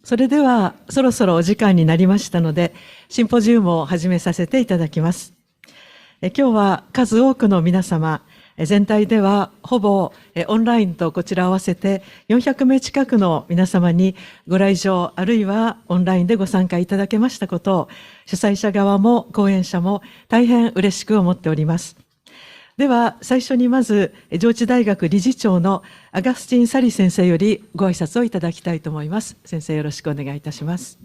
それではそろそろお時間になりましたので、シンポジウムを始めさせていただきます。今日は数多くの皆様、全体ではほぼオンラインとこちら合わせて400名近くの皆様にご来場あるいはオンラインでご参加いただけましたことを、主催者側も講演者も大変嬉しく思っております。では最初にまず上智大学理事長のアガスティン・サリ先生よりご挨拶をいただきたいと思います。先生、よろしくお願いいたします。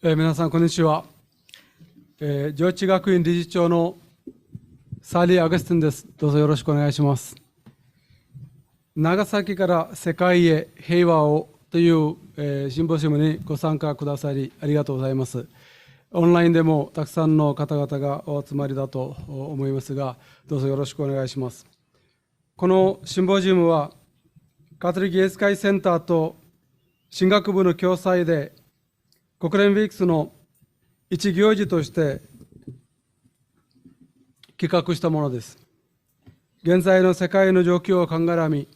皆さん、こんにちは。上智学院理事長のサリー・アガスティンです。どうぞよろしくお願いします。長崎から世界へ平和をというシンポジウムにご参加くださりありがとうございます。オンラインでもたくさんの方々がお集まりだと思いますが、どうぞよろしくお願いします。このシンポジウムは、カトリックイエズス会センターと神学部の共催で、国連ウィークスの一行事として企画したものです。現在の世界の状況を鑑み、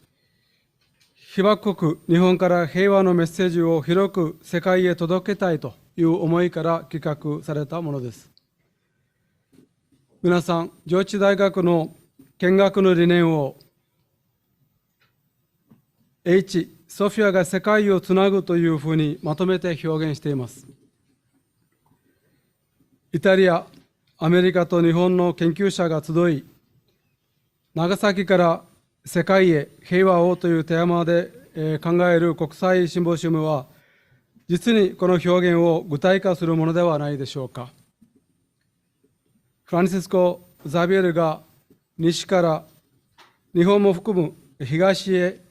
被爆国日本から平和のメッセージを広く世界へ届けたいという思いから企画されたものです。皆さん、上智大学の見学の理念を H、ソフィアが世界をつなぐというふうにまとめて表現しています。イタリア、アメリカと日本の研究者が集い、長崎から世界へ平和をというテーマで考える国際シンポジウムは、実にこの表現を具体化するものではないでしょうか。フランシスコ・ザビエルが西から日本も含む東へ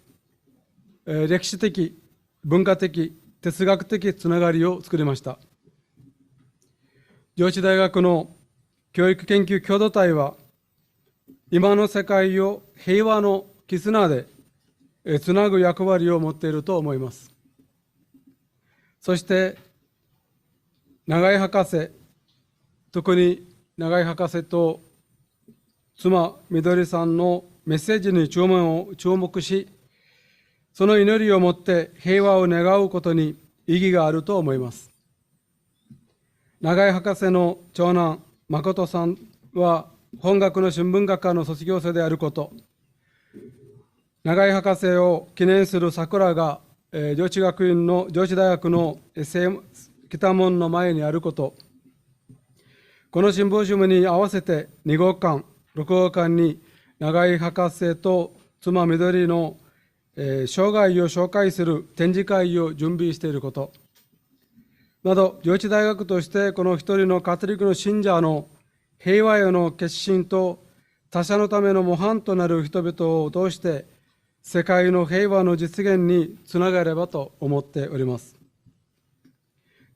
歴史的、文化的、哲学的つながりを作りました。上智大学の教育研究共同体は、今の世界を平和の絆でつなぐ役割を持っていると思います。そして、永井博士、特に永井博士と妻、緑さんのメッセージに注目し、その祈りをもって平和を願うことに意義があると思います。永井博士の長男、誠さんは本学の新聞学科の卒業生であること、永井博士を記念する桜が上智大学の北門の前にあること、このシンポジウムに合わせて2号館、6号館に永井博士と妻緑の生涯を紹介する展示会を準備していることなど、上智大学としてこの一人のカトリックの信者の平和への決心と他者のための模範となる人々を通して世界の平和の実現につながればと思っております。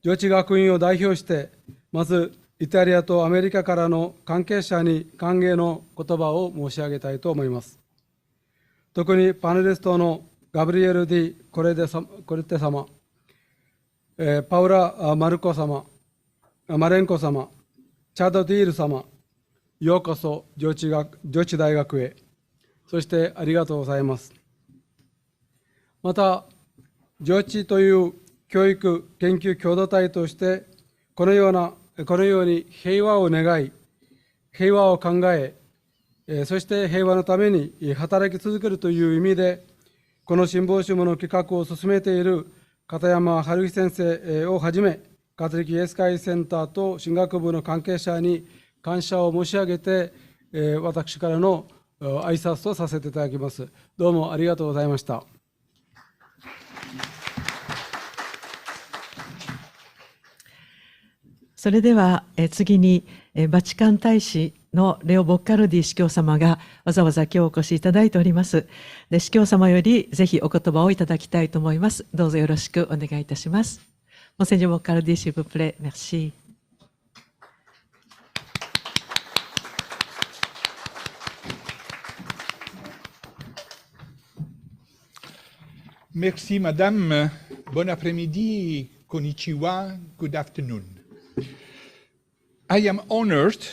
上智学院を代表して、まずイタリアとアメリカからの関係者に歓迎の言葉を申し上げたいと思います。特にパネリストのガブリエル・ディ・コレテ様、パウラ・マルコ様、マレンコ様、チャド・ディール様、ようこそ上智大学へ、そしてありがとうございます。また、上智という教育研究共同体として、このように平和を願い、平和を考え、そして平和のために働き続けるという意味で、このシンポジウムの企画を進めている片山春日先生をはじめ、カトリックイエズス会センターと神学部の関係者に感謝を申し上げて、私からの挨拶とさせていただきます。どうもありがとうございました。それでは次にバチカン大使のレオ・ボッカルディ司教様がわざわざ今日お越しいただいております。で、司教様よりぜひお言葉をいただきたいと思います。どうぞよろしくお願いいたします。モンセニョル・ボッカルディ、s'il vous plaît. Merci. Merci, Madame. Bon après-midi, konnichiwa, good afternoon. I am honored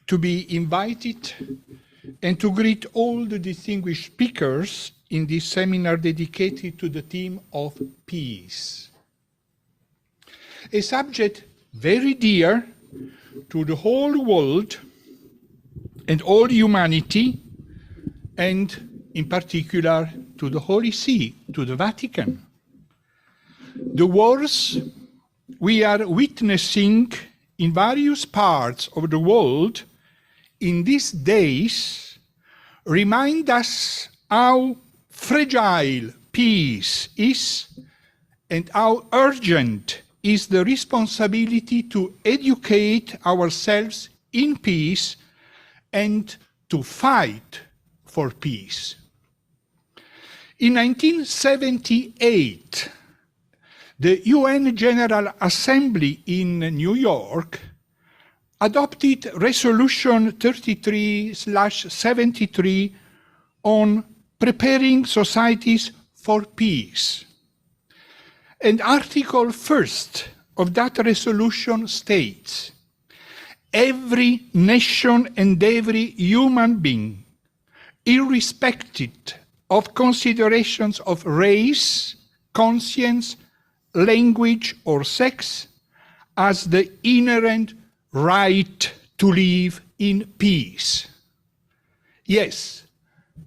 to be invited and to greet all the distinguished speakers in this seminar dedicated to the theme of peace. A subject very dear to the whole world and all humanity, and in particular to the Holy See, to the Vatican. The wars we are witnessing in various parts of the world in these days remind us how fragile peace is and how urgent is the responsibility to educate ourselves in peace and to fight for peace. In 1978, the UN General Assembly in New York adopted Resolution 33/73 on preparing societies for peace. And Article 1st of that resolution states, every nation and every human being, irrespective of considerations of race, conscience, language, or sex, has the inherent right to live in peace. Yes,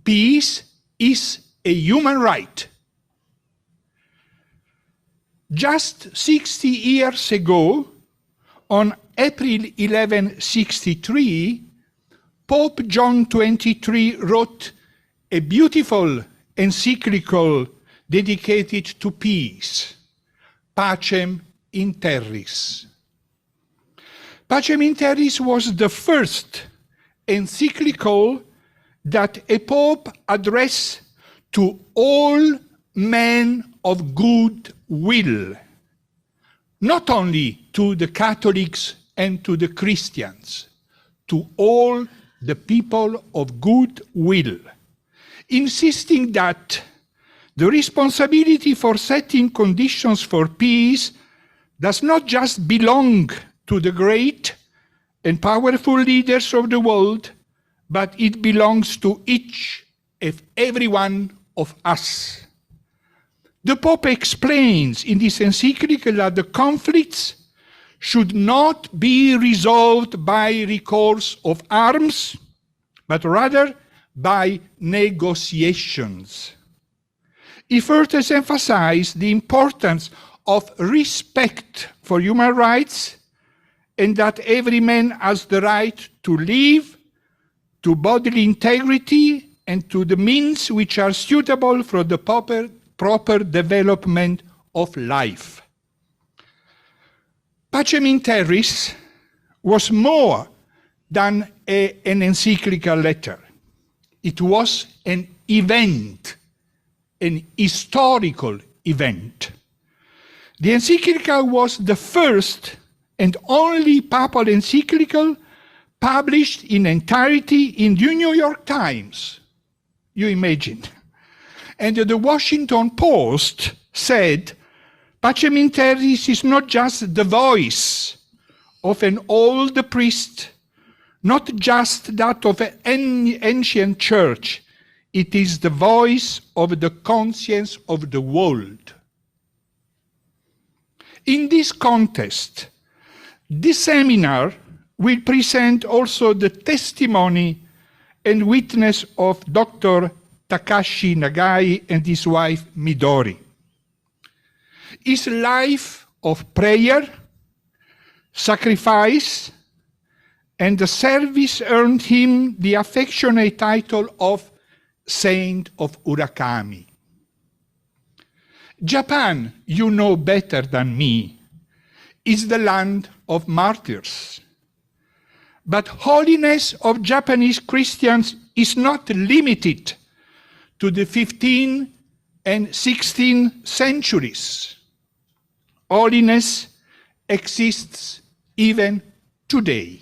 peace is a human right. Just 60 years ago, on April 1163, Pope John XXIII wrote a beautiful encyclical dedicated to peace, Pacem in Terris. Pacem in Terris was the first encyclical that a pope addressed to all men of good will, not only to the Catholics and to the Christians, to all the people of good will, insisting that the responsibility for setting conditions for peace does not just belong to the great and powerful leaders of the world, but it belongs to each and every one of us. The Pope explains in this encyclical that the conflicts should not be resolved by recourse of arms, but rather by negotiations. He further emphasized the importance of respect for human rights and that every man has the right to live, to bodily integrity, and to the means which are suitable for the proper development of life. Pacem in Terris was more than an encyclical letter. It was an event, an historical event. The encyclical was the first and only papal encyclical published in entirety in the New York Times, you imagine. And the Washington Post said, Pacem in Terris is not just the voice of an old priest, not just that of an ancient church, it is the voice of the conscience of the world. In this context, this seminar will present also the testimony and witness of Dr. Takashi Nagai and his wife Midori. His life of prayer, sacrifice, and the service earned him the affectionate title of Saint of Urakami. Japan, you know better than me, is the land of martyrs. But holiness of Japanese Christians is not limited to the 15th and 16th centuries. Holiness exists even today.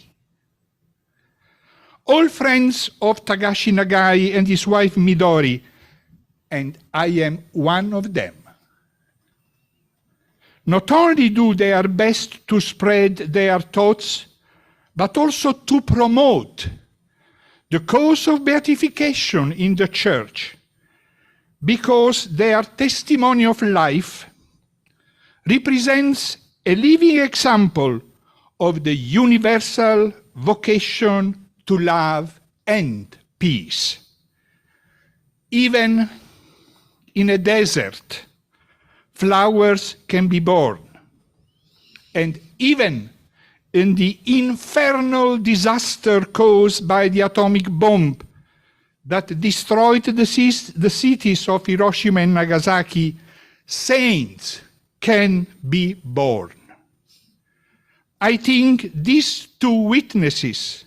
All friends of Takashi Nagai and his wife Midori and I am one of them. Not only do their best to spread their thoughts, but also to promote the cause of beatification in the Church, because their testimony of life represents a living example of the universal vocation to love and peace. Even in a desert, flowers can be born. And even in the infernal disaster caused by the atomic bomb that destroyed the cities of Hiroshima and Nagasaki, saints can be born. I think these two witnesses,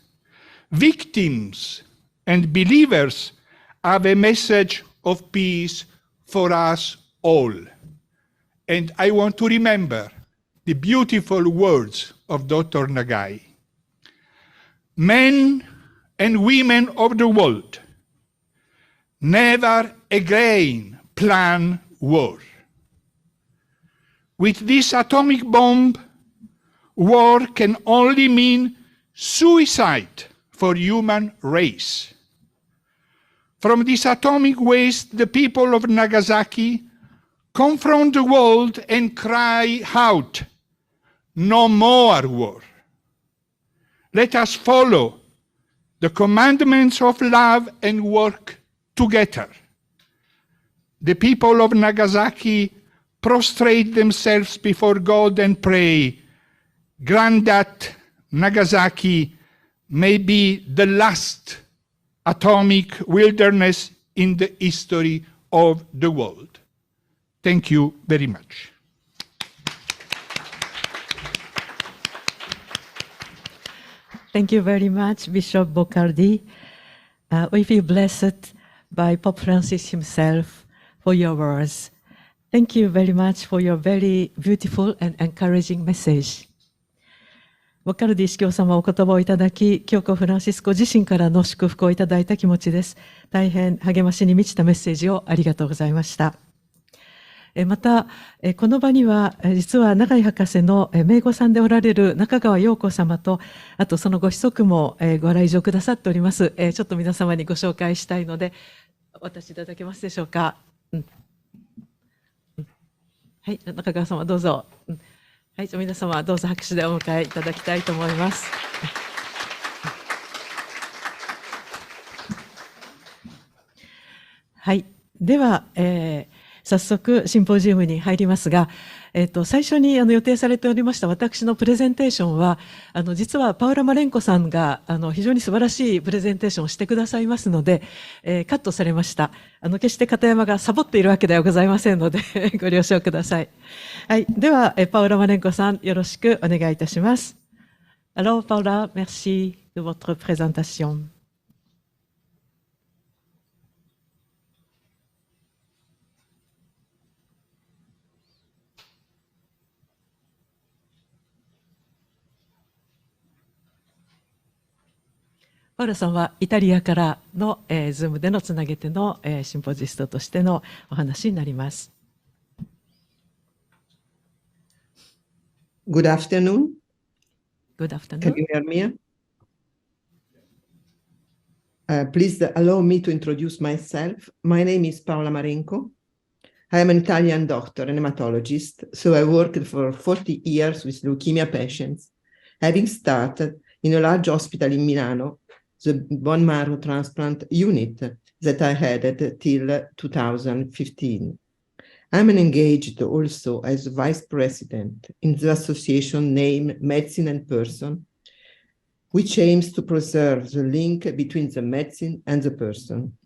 victims and believers, have a message of peace for us all. And I want to remember the beautiful words of Dr. Nagai. Men and women of the world, never again plan war. With this atomic bomb, war can only mean suicide for human race. From this atomic waste, the people of Nagasaki confront the world and cry out, "No more war." Let us follow the commandments of love and work together. The people of Nagasaki prostrate themselves before God and pray, "Grant that Nagasaki may be the last atomic wilderness in the history of the world." Thank you very much. Thank you very much, Bishop Boccardi. We feel blessed by Pope Francis himself for your words. Thank you very much for your very beautiful and encouraging message. ボカルディ司教様お言葉をいただき、教皇フランシスコ自身からの祝福をいただいた気持ちです。大変励ましに満ちたメッセージをありがとうございました。また、この場には、実は永井博士の姪御さんでおられる中川陽子様と、あとそのご子息もご来場くださっております。ちょっと皆様にご紹介したいので、お渡しいただけますでしょうか。はい、中川様どうぞ。はい、じゃあ皆様どうぞ拍手でお迎えいただきたいと思います。はい、では、早速シンポジウムに入りますが、最初に予定されておりました私のプレゼンテーションは、実はパウラ・マレンコさんが非常に素晴らしいプレゼンテーションをしてくださいますので、カットされました。決して片山がサボっているわけではございませんのでご了承ください。はい、では、パウラ・マレンコさんよろしくお願いいたします。Alors, Paula, merci de votre présentation.パウラさんはイタリアからの、ズームでのつなげての、シンポジストとしてのお話になります。Good afternoon. Good afternoon. Can you hear me? Please allow me to introduce myself. My name is Paola Marenco. I am an Italian doctor and hematologist, so I worked for 40 years with leukemia patients, having started in a large hospital in Milano, the bone marrow transplant unit that I had till 2015. I'm engaged also as vice president in the association named Medicine and Person, which aims to preserve the link between the medicine and the person.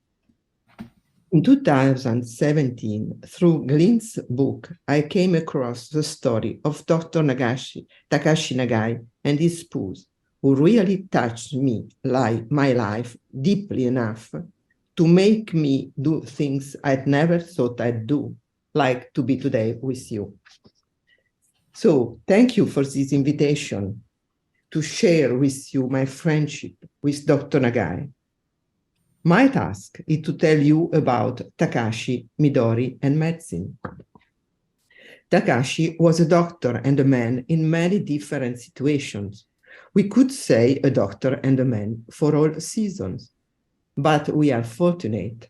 In 2017, through Glyn's book, I came across the story of Dr. Takashi Nagai and his spouse, who really touched me, my life, deeply enough to make me do things I'd never thought I'd do, like to be today with you. So thank you for this invitation to share with you my friendship with Dr. Nagai. My task is to tell you about Takashi, Midori, and medicine. Takashi was a doctor and a man in many different situations. We could say a doctor and a man for all seasons, but we are fortunate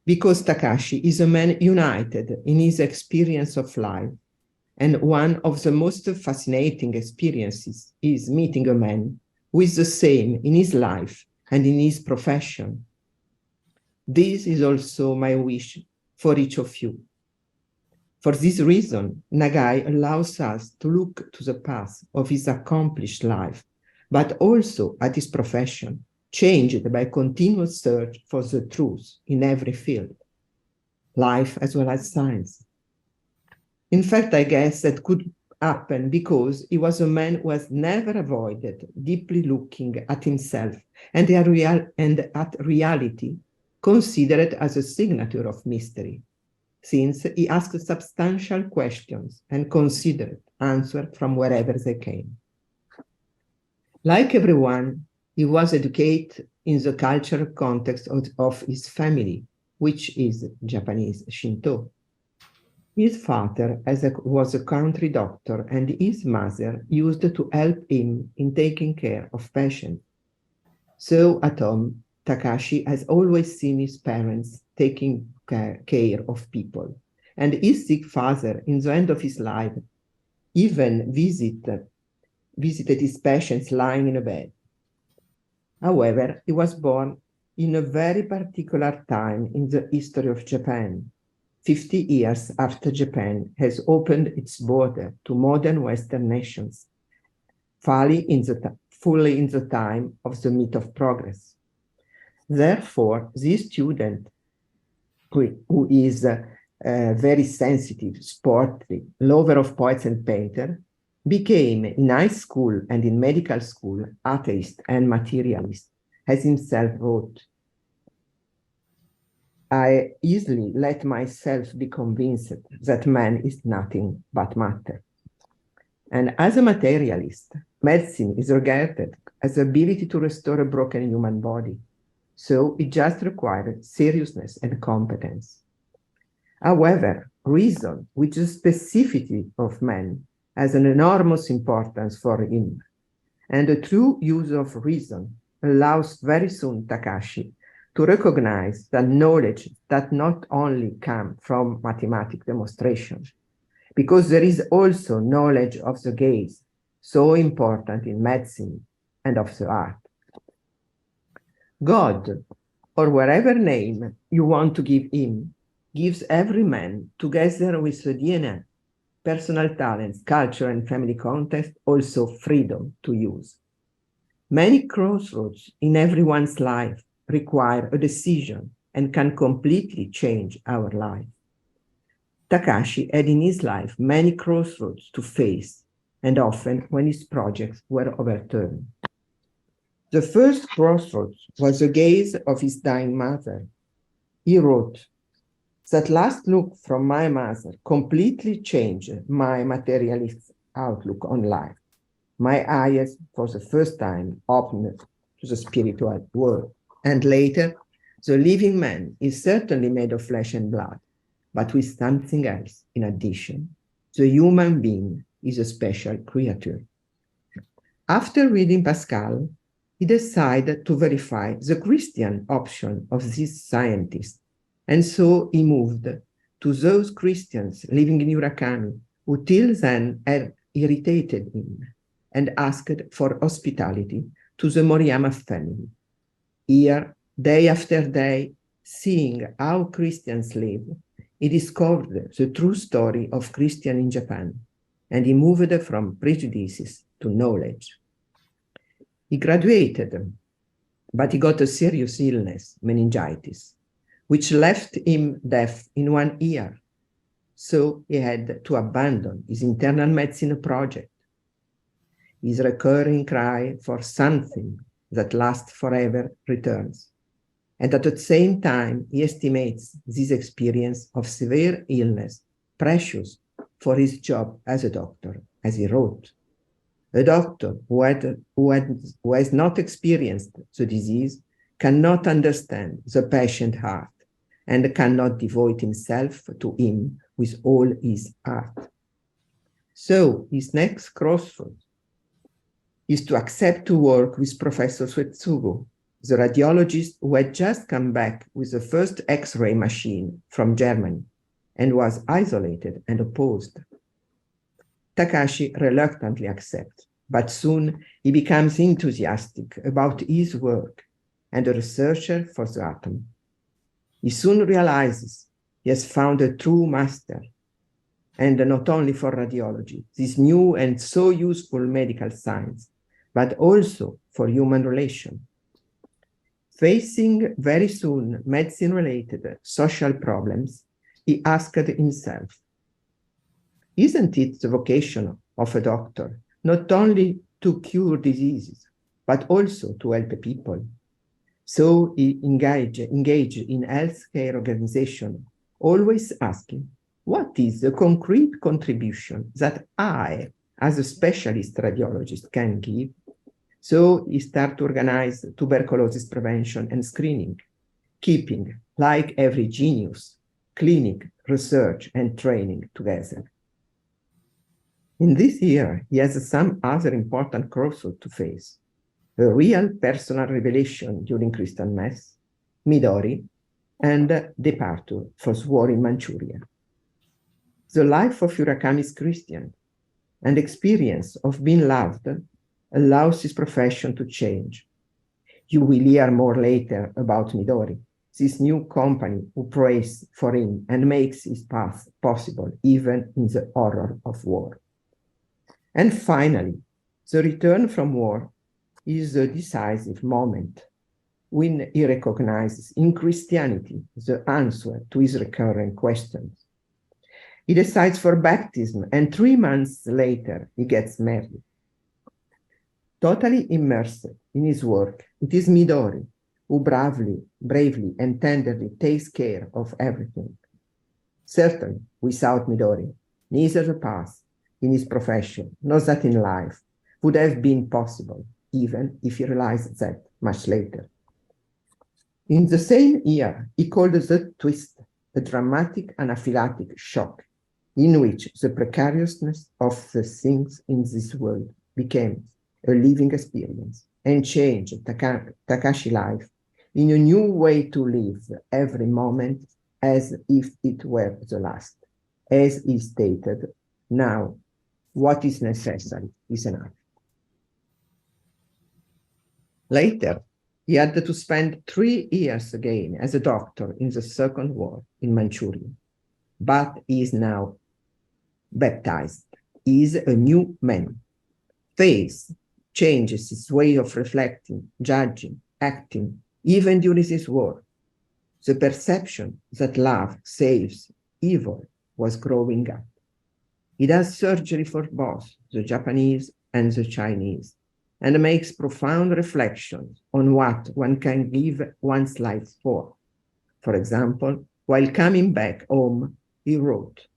because Takashi is a man united in his experience of life, and one of the most fascinating experiences is meeting a man who is the same in his life and in his profession. This is also my wish for each of you. For this reason, Nagai allows us to look to the path of his accomplished life, but also at his profession, changed by continuous search for the truth in every field, life as well as science. In fact, I guess that could happen because he was a man who has never avoided deeply looking at himself and at reality, considered as a signature of mystery, since he asked substantial questions and considered answers from wherever they came. Like everyone, he was educated in the cultural context of his family, which is Japanese Shinto. His father was a country doctor, and his mother used to help him in taking care of patients. So at home, Takashi has always seen his parents taking care of people, and his sick father, in the end of his life, even visited his patients lying in a bed. However, he was born in a very particular time in the history of Japan, 50 years after Japan has opened its border to modern Western nations, fully in the time of the myth of progress. Therefore, this student, who is very sensitive, sporty, lover of poets and painters, became in high school and in medical school atheist and materialist, as himself wrote. I easily let myself be convinced that man is nothing but matter. And as a materialist, medicine is regarded as the ability to restore a broken human body. So it just required seriousness and competence. However, reason, which is the specificity of man, has an enormous importance for him. And the true use of reason allows very soon Takashi to recognize that knowledge that not only comes from mathematical demonstration, because there is also knowledge of the gaze, so important in medicine and of the art. God, or whatever name you want to give him, gives every man, together with the DNA, personal talents, culture, and family context, also freedom to use. Many crossroads in everyone's life require a decision and can completely change our life. Takashi had in his life many crossroads to face, and often when his projects were overturned. The first crossroads was the gaze of his dying mother. He wrote, "That last look from my mother completely changed my materialist outlook on life. My eyes, for the first time, opened to the spiritual world. And later, the living man is certainly made of flesh and blood, but with something else in addition. The human being is a special creature." After reading Pascal, he decided to verify the Christian option of this scientist. And so he moved to those Christians living in Murakami who till then had irritated him, and asked for hospitality to the Moriyama family. Here, day after day, seeing how Christians live, he discovered the true story of Christians in Japan, and he moved from prejudices to knowledge. He graduated, but he got a serious illness, meningitis, which left him deaf in 1 ear. So he had to abandon his internal medicine project. His recurring cry for something that lasts forever returns. And at the same time, he estimates this experience of severe illness precious for his job as a doctor, as he wrote. A doctor who has not experienced the disease cannot understand the patient heart and cannot devote himself to him with all his heart. So his next crossroad is to accept to work with Professor Suetsugo, the radiologist who had just come back with the first X-ray machine from Germany and was isolated and opposed. Takashi reluctantly accepts, but soon he becomes enthusiastic about his work and a researcher for the atom. He soon realizes he has found a true master, and not only for radiology, this new and so useful medical science, but also for human relation. Facing very soon medicine-related social problems, he asked himself, isn't it the vocation of a doctor not only to cure diseases, but also to help people? So he engaged in healthcare organization, always asking, what is the concrete contribution that I, as a specialist radiologist, can give? So he started to organize tuberculosis prevention and screening, keeping, like every genius, clinic, research, and training together. In this year, he has some other important crossroads to face. A real personal revelation during Christian Mass, Midori, and departure for the war in Manchuria. The life of Murakami is Christian, and experience of being loved allows his profession to change. You will hear more later about Midori, this new company who prays for him and makes his path possible even in the horror of war. And finally, the return from war is a decisive moment when he recognizes in Christianity the answer to his recurring questions. He decides for baptism, and 3 months later, he gets married. Totally immersed in his work, it is Midori who bravely and tenderly takes care of everything. Certainly, without Midori, neither the path in his profession nor that in life would have been possible, even if he realized that much later. In the same year, he called the twist a dramatic anaphylactic shock, in which the precariousness of the things in this world became a living experience and changed Takashi's life in a new way to live every moment as if it were the last. As he stated, now what is necessary is enough. Later, he had to spend 3 years again as a doctor in the Second War in Manchuria, but he is now baptized. He is a new man. Faith changes his way of reflecting, judging, acting, even during this war. The perception that love saves evil was growing up. He does surgery for both the Japanese and the Chinese, and makes profound reflections on what one can give one's life for. For example, while coming back home, he wrote,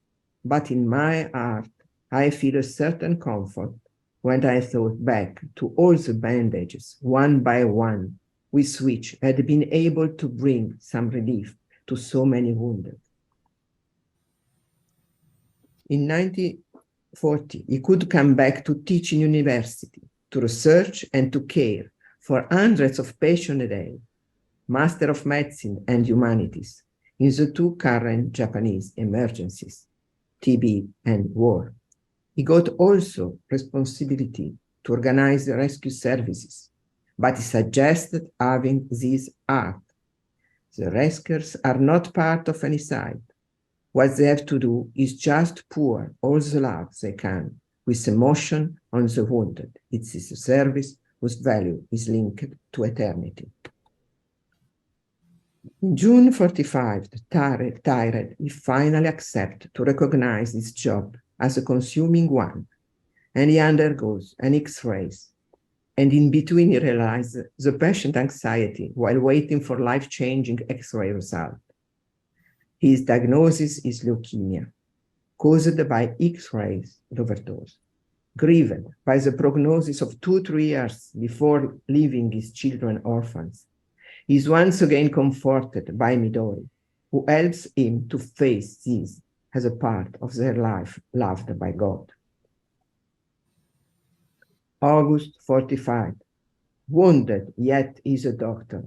"But in my heart, I feel a certain comfort when I thought back to all the bandages, one by one, with which I had been able to bring some relief to so many wounded." In 1940, he could come back to teach in university, to research and to care for hundreds of patients a day, Master of Medicine and Humanities, in the 2 current Japanese emergencies, TB and war. He got also responsibility to organize the rescue services, but he suggested having this art. The rescuers are not part of any side. What they have to do is just pour all the love they can with emotion on the wounded. It is a service whose value is linked to eternity. In June 1945, tired, he finally accepted to recognize his job as a consuming one, and he undergoes an X-rays. And in between, he realizes the patient anxiety while waiting for life-changing X-ray result. His diagnosis is leukemia, caused by X-rays overdose. Grieved by the prognosis of 2-3 years before leaving his children orphans, is once again comforted by Midori, who helps him to face this as a part of their life loved by God. August 45, wounded yet is a doctor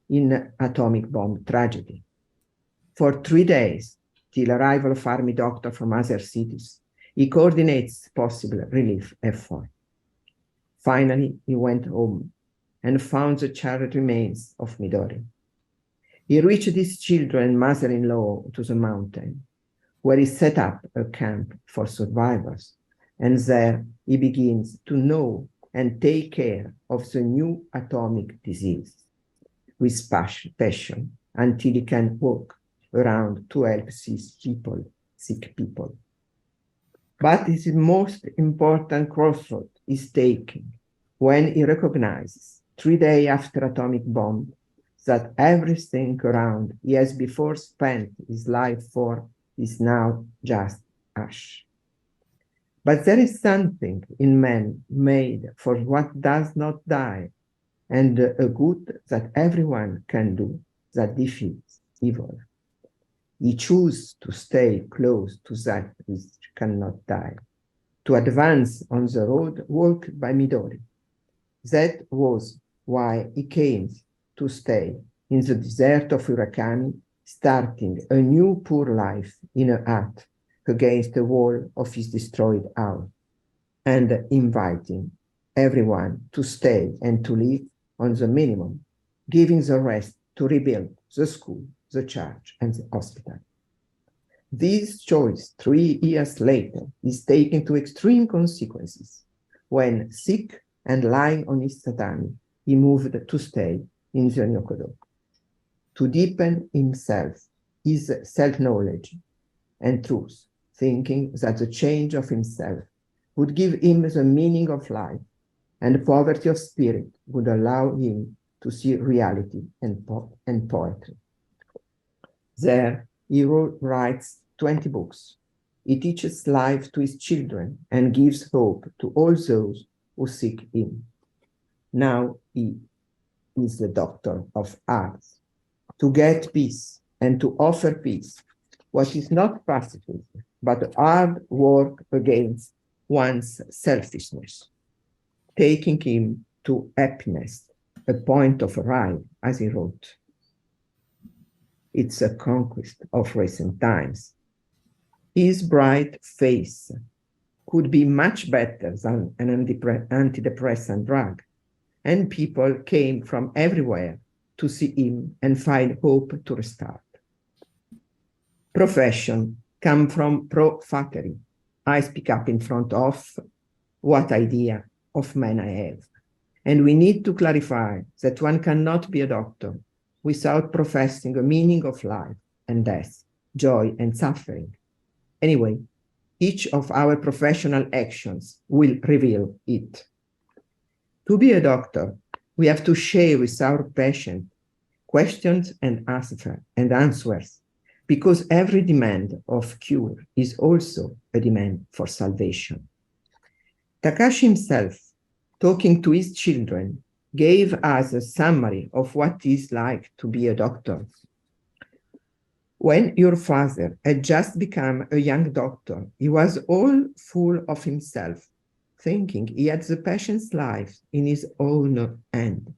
in atomic bomb tragedy. For 3 days, till arrival of army doctor from other cities, he coordinates possible relief effort. Finally, he went home and found the charred remains of Midori. He reached his children and mother-in-law to the mountain, where he set up a camp for survivors, and there he begins to know and take care of the new atomic disease with passion until he can walk around to help sick people. But his most important crossroad is taken when he recognizes 3 days after atomic bomb that everything around he has before spent his life for is now just ash. But there is something in man made for what does not die, and a good that everyone can do that defeats evil. He chooses to stay close to that which cannot die, to advance on the road walked by Midori. That was why he came to stay in the desert of Urakami, starting a new poor life in a hut against the wall of his destroyed house, and inviting everyone to stay and to live on the minimum, giving the rest to rebuild the school, the church, and the hospital. This choice 3 years later is taken to extreme consequences when, sick and lying on his tatami, he moved to stay in the Nyokodo, to deepen himself, his self-knowledge and truth, thinking that the change of himself would give him the meaning of life, and poverty of spirit would allow him to see reality and poetry. There, he writes 20 books. He teaches life to his children and gives hope to all those who seek him. Now he is the doctor of arts. To get peace and to offer peace, what is not pacifism, but hard work against one's selfishness, taking him to happiness, a point of arrival, as he wrote. It's a conquest of recent times. His bright face could be much better than an antidepressant drug, and people came from everywhere to see him and find hope to restart. Profession come from pro-fakery. I speak up in front of what idea of man I have. And we need to clarify that one cannot be a doctor without professing a meaning of life and death, joy and suffering. Anyway, each of our professional actions will reveal it. To be a doctor, we have to share with our patient questions and answers, because every demand of cure is also a demand for salvation. Takashi himself, talking to his children, gave us a summary of what it is like to be a doctor. When your father had just become a young doctor, he was all full of himself, thinking he had the patient's life in his own hand,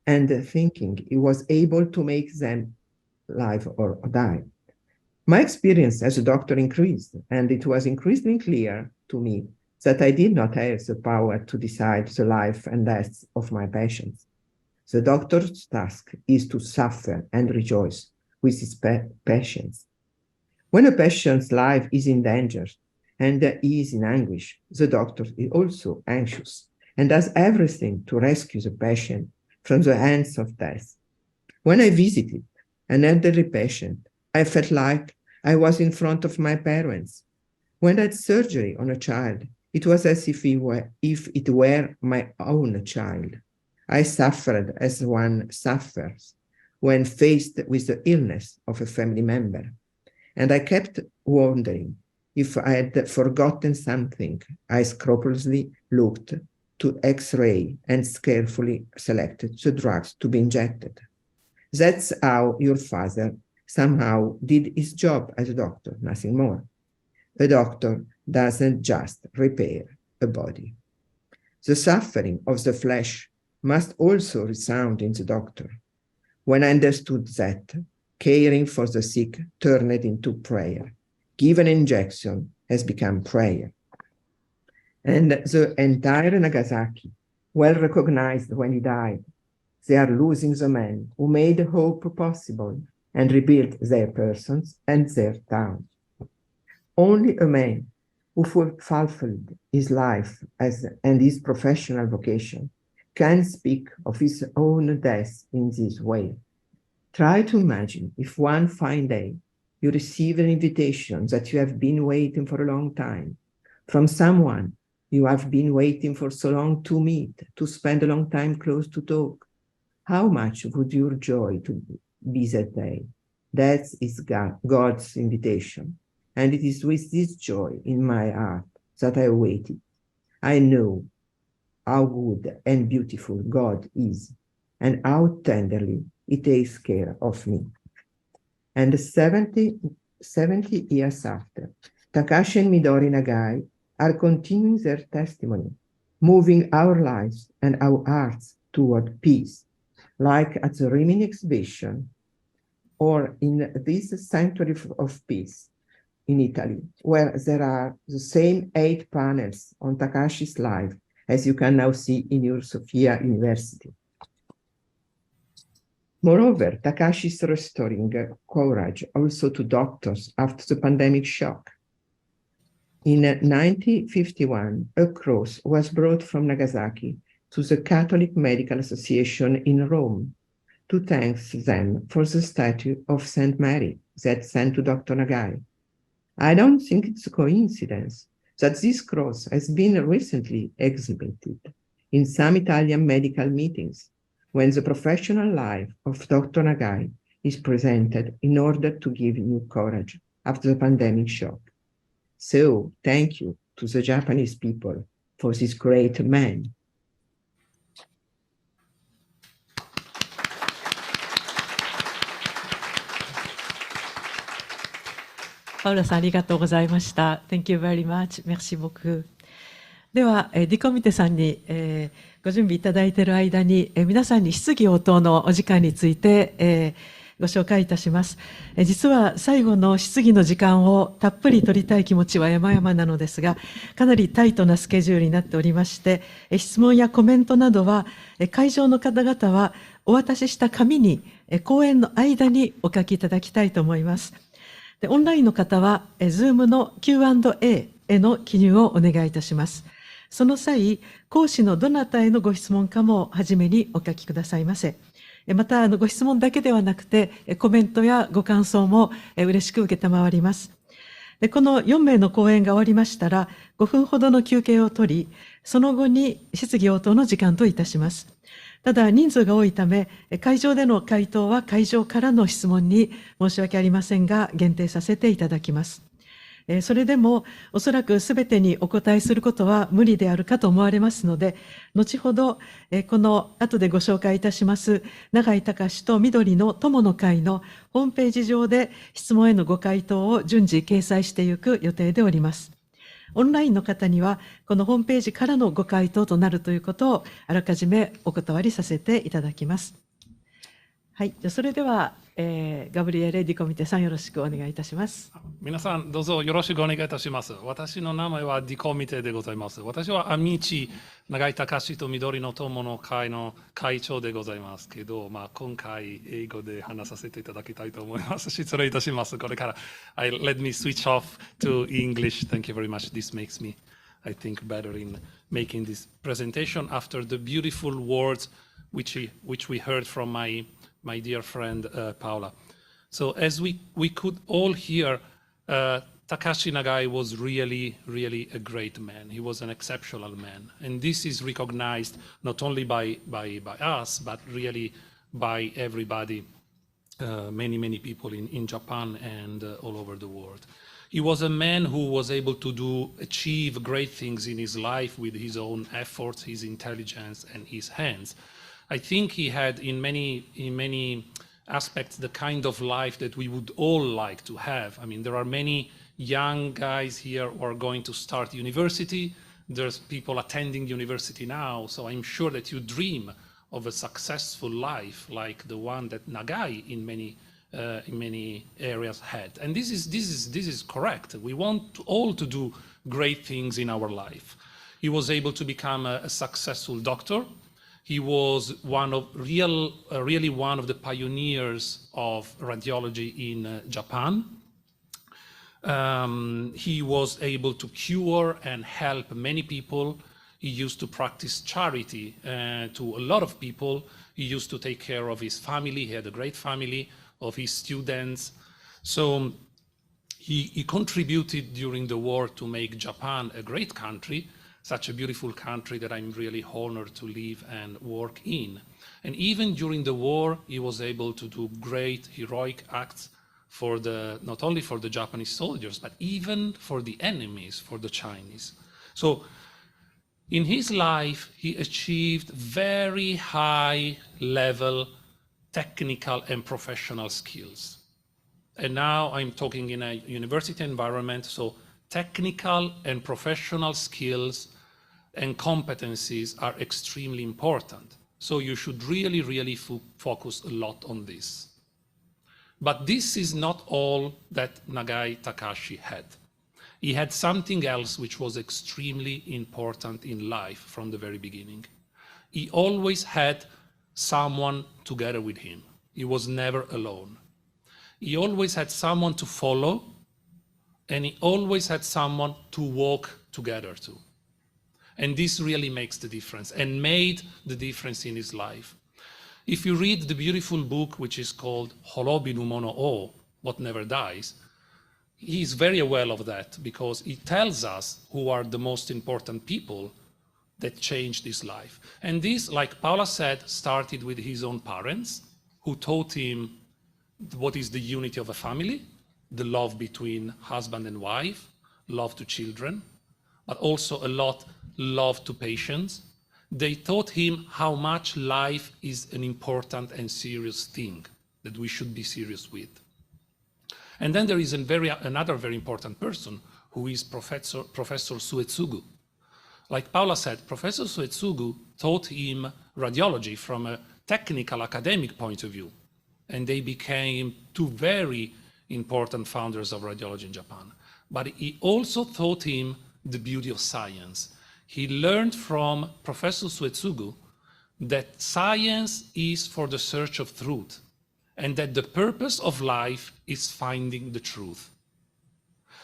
and thinking he was able to make them live or die. My experience as a doctor increased, and it was increasingly clear to me that I did not have the power to decide the life and death of my patients. The doctor's task is to suffer and rejoice with his patients. When a patient's life is in danger and he is in anguish, the doctor is also anxious and does everything to rescue the patient from the hands of death. When I visited an elderly patient, I felt like I was in front of my parents. When I had surgery on a child, it was as if it were my own child. I suffered as one suffers when faced with the illness of a family member. And I kept wondering if I had forgotten something. I scrupulously looked to X-ray and carefully selected the drugs to be injected. That's how your father somehow did his job as a doctor, nothing more. A doctor doesn't just repair a body. The suffering of the flesh must also resound in the doctor. When I understood that, caring for the sick turned into prayer. Give an injection has become prayer. And the entire Nagasaki, well recognized when he died, they are losing the man who made hope possible and rebuilt their persons and their town. Only a man who fulfilled his life and his professional vocation can speak of his own death in this way. Try to imagine if one fine day you receive an invitation that you have been waiting for a long time from someone you have been waiting for so long to meet, to spend a long time close to talk. How much would your joy to be that day? That is God's invitation. And it is with this joy in my heart that I waited. I know how good and beautiful God is and how tenderly He takes care of me. And 70 years after, Takashi and Midori Nagai are continuing their testimony, moving our lives and our hearts toward peace, like at the Rimini exhibition or in this Sanctuary of Peace in Italy, where there are the same 8 panels on Takashi's life as you can now see in your Sophia University. Moreover, Takashi is restoring courage also to doctors after the pandemic shock. In 1951, a cross was brought from Nagasaki to the Catholic Medical Association in Rome to thank them for the statue of Saint Mary that sent to Dr. Nagai. I don't think it's a coincidence that this cross has been recently exhibited in some Italian medical meetings when the professional life of Dr. Nagai is presented in order to give new courage after the pandemic shock. So thank you to the Japanese people for this great man. パウラさんありがとうございました。Thank you very much. Merci beaucoup. では、ディコミテさんに、ご準備いただいている間に、皆さんに質疑応答のお時間について、ご紹介いたします。実は最後の質疑の時間をたっぷり取りたい気持ちは山々なのですが、かなりタイトなスケジュールになっておりまして、質問やコメントなどは、会場の方々はお渡しした紙に、講演の間にお書きいただきたいと思います。で、オンラインの方は、Zoom の Q&A への記入をお願いいたします。その際、講師のどなたへのご質問かもはじめにお書きくださいませ。また、ご質問だけではなくて、コメントやご感想も嬉しく受けたまわります。で、この4名の講演が終わりましたら、5分ほどの休憩を取り、その後に質疑応答の時間といたします。ただ、人数が多いため、会場での回答は会場からの質問に申し訳ありませんが、限定させていただきます。それでも、おそらくすべてにお答えすることは無理であるかと思われますので、後ほど、この後でご紹介いたします、永井隆と緑の友の会のホームページ上で質問へのご回答を順次掲載していく予定でおります。オンラインの方には、このホームページからのご回答となるということを、あらかじめお断りさせていただきます。はい、それでは、ガブリエレ・ディコミテさん、よろしくお願いいたします。皆さん、どうぞよろしくお願いいたします。私の名前はディコミテでございます。私はアミチ、永井隆と緑の友の会の会長でございますけど、今回、英語で話させていただきたいと思います。失礼いたします。これから、let me switch off to English. Thank you very much. This makes me, I think, better in making this presentation after the beautiful words which we heard from my dear friend Paula. So as we could all hear, Takashi Nagai was really a great man. He was an exceptional man. And this is recognized not only by us, but really by everybody, many people in Japan and all over the world. He was a man who was able to achieve great things in his life with his own efforts, his intelligence, and his hands. I think he had in many aspects the kind of life that we would all like to have. I mean, there are many young guys here who are going to start university. There's people attending university now, so I'm sure that you dream of a successful life like the one that Nagai in many areas had. And this is correct. We want all to do great things in our life. He was able to become a successful doctor. He was really one of the pioneers of radiology in Japan. He was able to cure and help many people. He used to practice charity to a lot of people. He used to take care of his family. He had a great family, of his students. So he contributed during the war to make Japan a great country, such a beautiful country that I'm really honored to live and work in. And even during the war, he was able to do great heroic acts not only for the Japanese soldiers, but even for the enemies, for the Chinese. So in his life, he achieved very high level technical and professional skills. And now I'm talking in a university environment, so technical and professional skills and competencies are extremely important. So you should really focus a lot on this. But this is not all that Nagai Takashi had. He had something else which was extremely important in life from the very beginning. He always had someone together with him. He was never alone. He always had someone to follow, and he always had someone to walk together to. And this really makes the difference and made the difference in his life. If you read the beautiful book which is called Horobinu Mono O, What Never Dies, he is very aware of that because he tells us who are the most important people that changed his life. And this, like Paula said, started with his own parents who taught him what is the unity of a family, the love between husband and wife, love to children, but also a lot love to patients. They taught him how much life is an important and serious thing that we should be serious with. And then there is another very important person who is Professor Suetsugu. Like Paula said, Professor Suetsugu taught him radiology from a technical academic point of view. And they became two very important founders of radiology in Japan. But he also taught him the beauty of science. He learned from Professor Suetsugu that science is for the search of truth and that the purpose of life is finding the truth.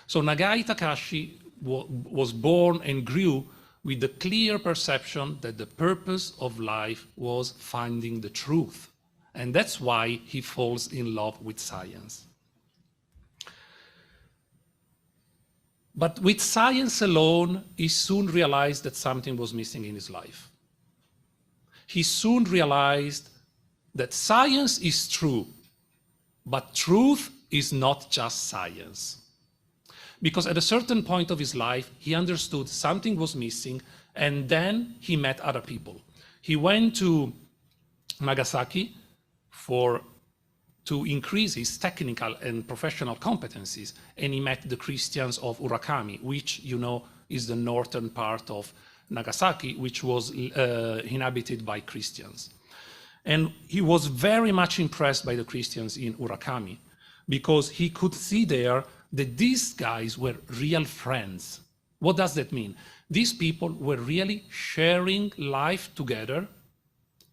So Nagai Takashi was born and grew with the clear perception that the purpose of life was finding the truth. And that's why he falls in love with science. But with science alone, he soon realized that something was missing in his life. He soon realized that science is true, but truth is not just science. Because at a certain point of his life, he understood something was missing, and then he met other people. He went to Nagasaki to increase his technical and professional competencies, and he met the Christians of Urakami, which, you know, is the northern part of Nagasaki, which was inhabited by Christians. And he was very much impressed by the Christians in Urakami, because he could see there that these guys were real friends. What does that mean? These people were really sharing life together,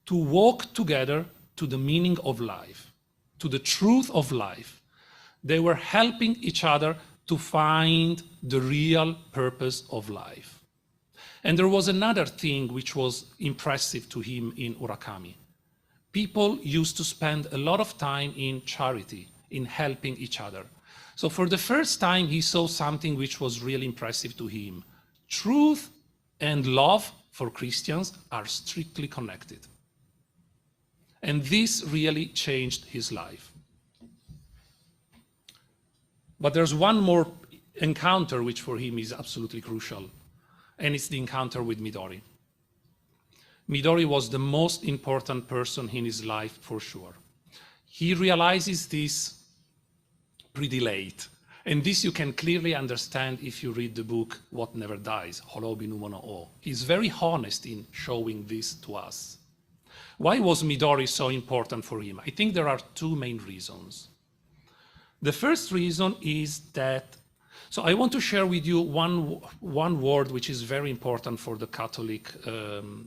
to walk together to the meaning of life, to the truth of life. They were helping each other to find the real purpose of life. And there was another thing which was impressive to him in Urakami. People used to spend a lot of time in charity, in helping each other. So for the first time, he saw something which was really impressive to him. Truth and love for Christians are strictly connected. And this really changed his life. But there's one more encounter which for him is absolutely crucial, and it's the encounter with Midori. Midori was the most important person in his life for sure. he realizes this pretty late. And this you can clearly understand if you read the book What Never Dies, Horobi no Mono o. He's very honest in showing this to us. Why was Midori so important for him? I think there are two main reasons. The first reason is that, so I want to share with you one word which is very important for the Catholic,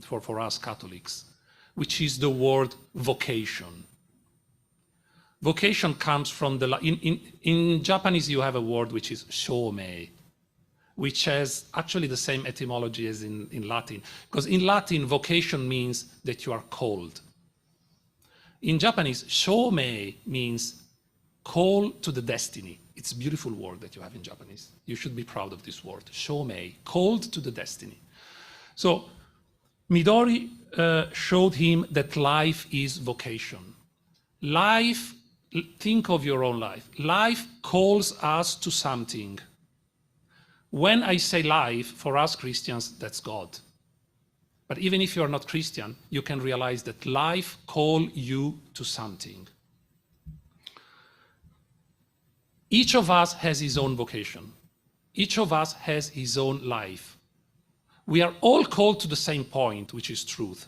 for us Catholics, which is the word vocation. Vocation comes from the, in Japanese you have a word which is shoumei, which has actually the same etymology as in Latin. Because in Latin, vocation means that you are called. In Japanese, shoumei means call to the destiny. It's a beautiful word that you have in Japanese. You should be proud of this word, shoumei, called to the destiny. So Midori showed him that life is vocation. Life, think of your own life. Life calls us to something. When I say life, for us Christians, that's God. But even if you're not Christian, you can realize that life calls you to something. Each of us has his own vocation. Each of us has his own life. We are all called to the same point, which is truth,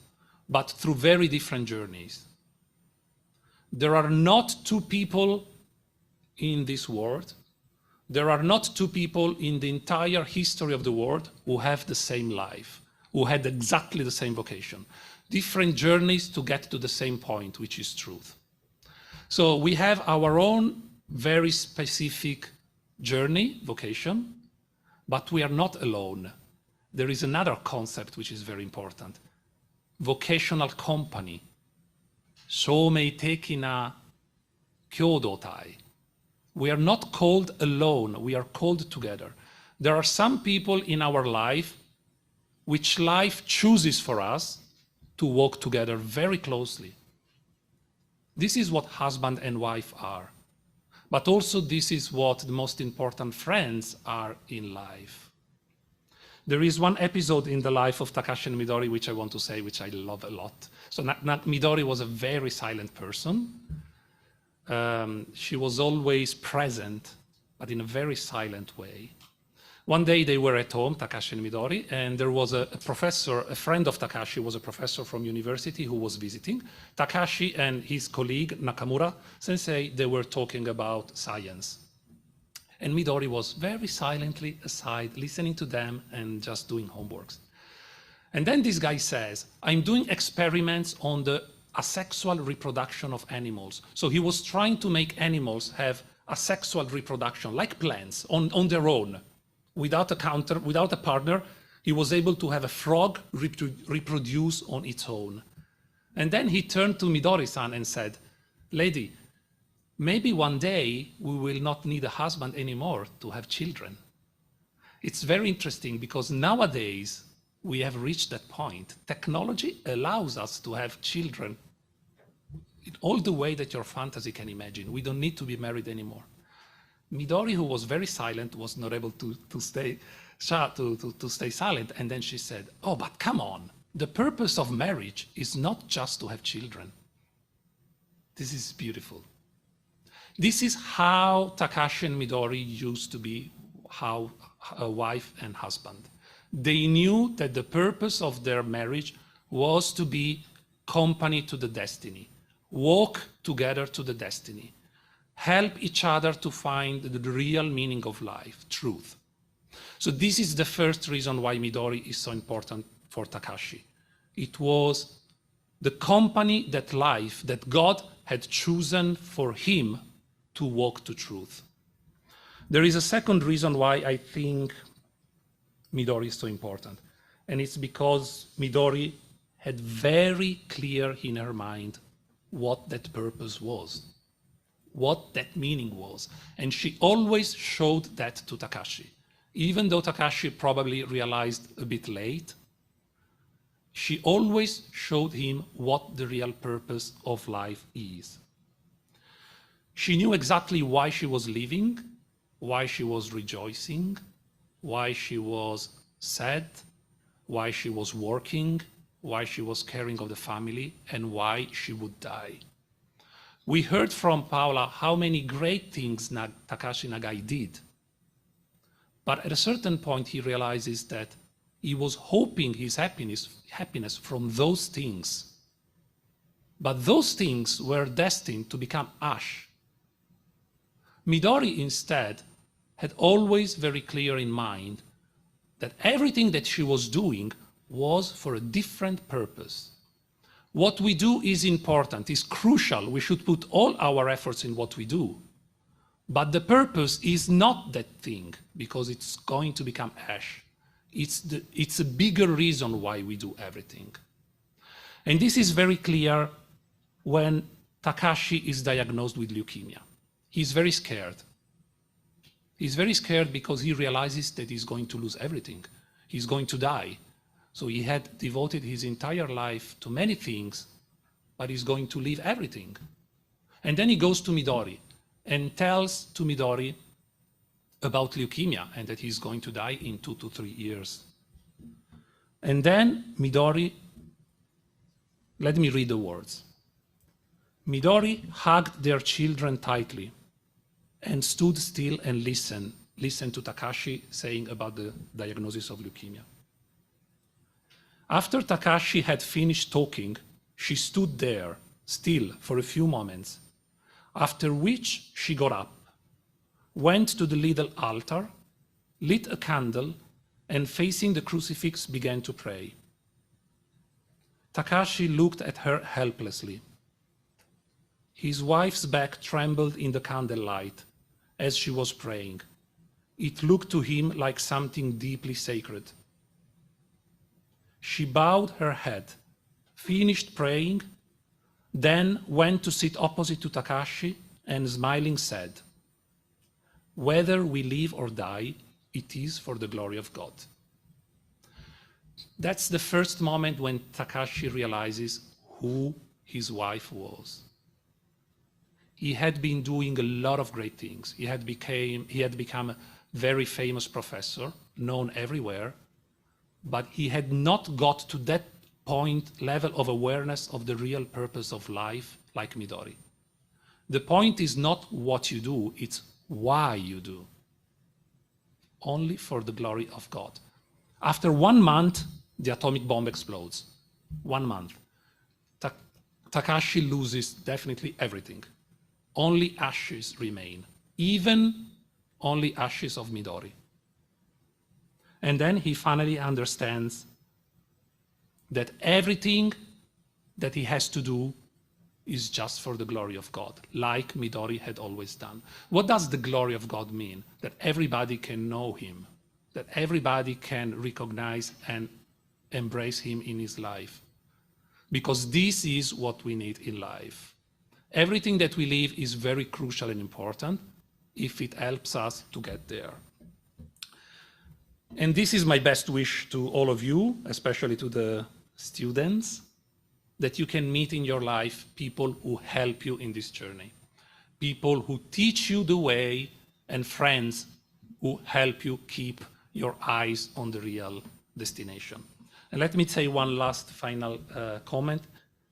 but through very different journeys. There are not two people in this world. There are not two people in the entire history of the world who have the same life, who had exactly the same vocation. Different journeys to get to the same point, which is truth. So we have our own very specific journey, vocation, but we are not alone. There is another concept which is very important. Vocational company. Shoumei tekina kyodotai. We are not called alone, we are called together. There are some people in our life which life chooses for us to walk together very closely. This is what husband and wife are. But also this is what the most important friends are in life. There is one episode in the life of Takashi and Midori which I want to say, which I love a lot. So Midori was a very silent person. She was always present, but in a very silent way. One day they were at home, Takashi and Midori, and there was a professor, a friend of Takashi was a professor from university who was visiting. Takashi and his colleague, Nakamura sensei, they were talking about science. And Midori was very silently aside, listening to them and just doing homeworks. And then this guy says, I'm doing experiments on the asexual reproduction of animals. So he was trying to make animals have asexual reproduction, like plants, on their own. Without a partner, he was able to have a frog reproduce on its own. And then he turned to Midori-san and said, lady, maybe one day we will not need a husband anymore to have children. It's very interesting because nowadays we have reached that point. Technology allows us to have children in all the way that your fantasy can imagine. We don't need to be married anymore. Midori, who was very silent, was not able to stay silent. And then she said, oh, but come on. The purpose of marriage is not just to have children. This is beautiful. This is how Takashi and Midori used to be, how a wife and husband. They knew that the purpose of their marriage was to be company to the destiny, walk together to the destiny, help each other to find the real meaning of life, truth. So this is the first reason why Midori is so important for Takashi. It was the company, that life that God had chosen for him to walk to truth. There is a second reason why I think Midori is so important, and it's because Midori had very clear in her mind what that purpose was, what that meaning was, and she always showed that to Takashi. Even though Takashi probably realized a bit late, she always showed him what the real purpose of life is. She knew exactly why she was living, why she was rejoicing, why she was sad, why she was working, why she was caring of the family, and why she would die. We heard from Paola how many great things Takashi Nagai did. But at a certain point, he realizes that he was hoping his happiness from those things. But those things were destined to become ash. Midori instead had always very clear in mind that everything that she was doing was for a different purpose. What we do is important, is crucial. We should put all our efforts in what we do. But the purpose is not that thing, because it's going to become ash. It's a bigger reason why we do everything. And this is very clear when Takashi is diagnosed with leukemia. He's very scared. He's very scared because he realizes that he's going to lose everything. He's going to die. So he had devoted his entire life to many things, but he's going to leave everything. And then he goes to Midori and tells to Midori about leukemia and that he's going to die in 2 to 3 years. And then Midori, let me read the words. Midori hugged their children tightly and stood still and listened to Takashi saying about the diagnosis of leukemia. After Takashi had finished talking, she stood there, still, for a few moments, after which she got up, went to the little altar, lit a candle, and facing the crucifix began to pray. Takashi looked at her helplessly. His wife's back trembled in the candlelight as she was praying. It looked to him like something deeply sacred. She bowed her head, finished praying, then went to sit opposite to Takashi and smiling said, "Whether we live or die, it is for the glory of God." That's the first moment when Takashi realizes who his wife was. He had been doing a lot of great things. He had become a very famous professor, known everywhere, but he had not got to that level of awareness of the real purpose of life like Midori. The point is not what you do, it's why you do. Only for the glory of God. After 1 month, the atomic bomb explodes. 1 month. Takashi loses definitely everything. Only ashes remain, even only ashes of Midori. And then he finally understands that everything that he has to do is just for the glory of God, like Midori had always done. What does the glory of God mean? That everybody can know him, that everybody can recognize and embrace him in his life. Because this is what we need in life. Everything that we live is very crucial and important if it helps us to get there. And this is my best wish to all of you, especially to the students, that you can meet in your life people who help you in this journey, people who teach you the way, and friends who help you keep your eyes on the real destination. And let me say one last final comment.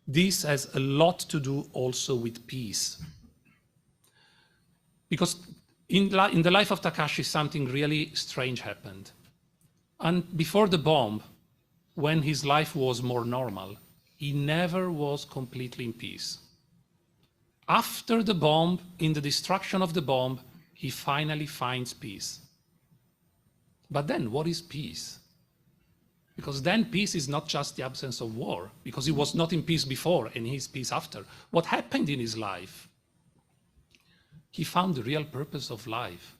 This has a lot to do also with peace. Because in the life of Takashi, something really strange happened. And before the bomb, when his life was more normal, he never was completely in peace. After the bomb, in the destruction of the bomb, he finally finds peace. But then, what is peace? Because then peace is not just the absence of war, because he was not in peace before and he's peace after. What happened in his life? He found the real purpose of life.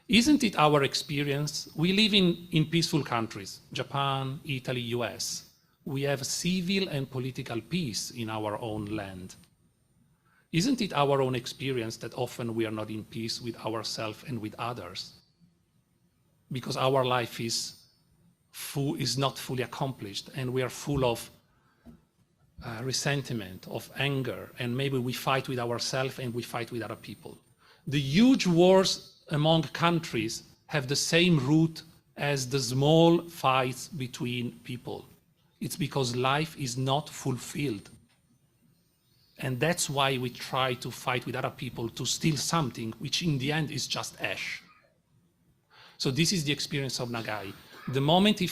Isn't it our experience? We live in peaceful countries, Japan, Italy, US. We have civil and political peace in our own land. Isn't it our own experience that often we are not in peace with ourselves and with others? Because our life is not fully accomplished and we are full of resentment, of anger, and maybe we fight with ourselves and we fight with other people. The huge wars among countries have the same root as the small fights between people. It's because life is not fulfilled. And that's why we try to fight with other people to steal something, which in the end is just ash. So this is the experience of Nagai. The moment he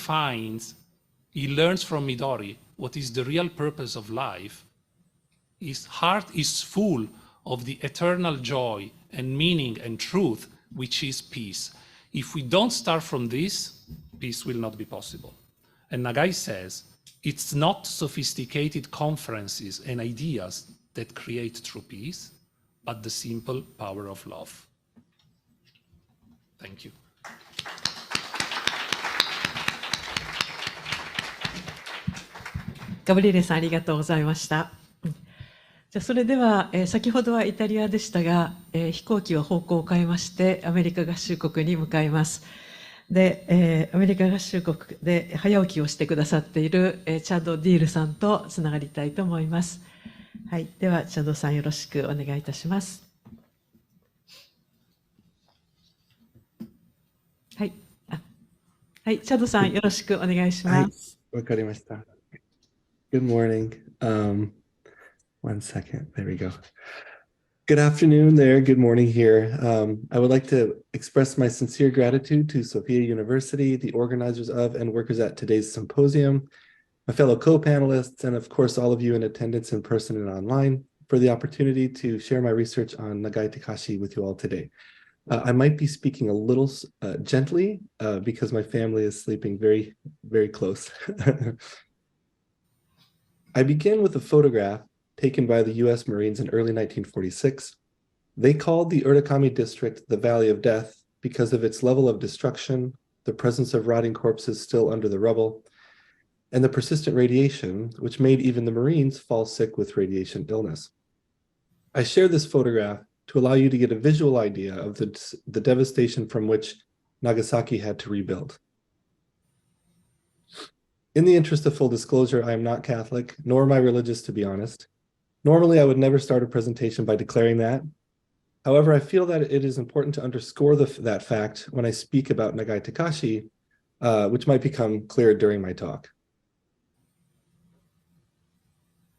learns from Midori what is the real purpose of life, his heart is full of the eternal joy and meaning and truth, which is peace. If we don't start from this, peace will not be possible. And Nagai says, it's not sophisticated conferences and ideas that create true peace, but the simple power of love. Thank you. ガブリエレさん、ありがとうございました。じゃあそれでは、先ほどはイタリアでしたが、飛行機は方向を変えましてアメリカ合衆国に向かいます。で、アメリカ合衆国で早起きをしてくださっている、チャド・ディールさんとつながりたいと思います。はい、ではチャドさんよろしくお願いいたします。はい、はい、チャドさんよろしくお願いします。はい、わかりました。Good morning. One second. There we go. Good afternoon there. Good morning here. I would like to express my sincere gratitude to Sophia University, the organizers of and workers at today's symposium, my fellow co-panelists, and of course, all of you in attendance in person and online for the opportunity to share my research on Nagai Takashi with you all today. I might be speaking a little gently because my family is sleeping very, very close. I begin with a photograph taken by the US Marines in early 1946. They called the Urakami district the Valley of Death because of its level of destruction, the presence of rotting corpses still under the rubble, and the persistent radiation, which made even the Marines fall sick with radiation illness. I share this photograph to allow you to get a visual idea of the devastation from which Nagasaki had to rebuild. In the interest of full disclosure, I am not Catholic, nor am I religious, to be honest. Normally, I would never start a presentation by declaring that. However, I feel that it is important to underscore that fact when I speak about Nagai Takashi, which might become clear during my talk.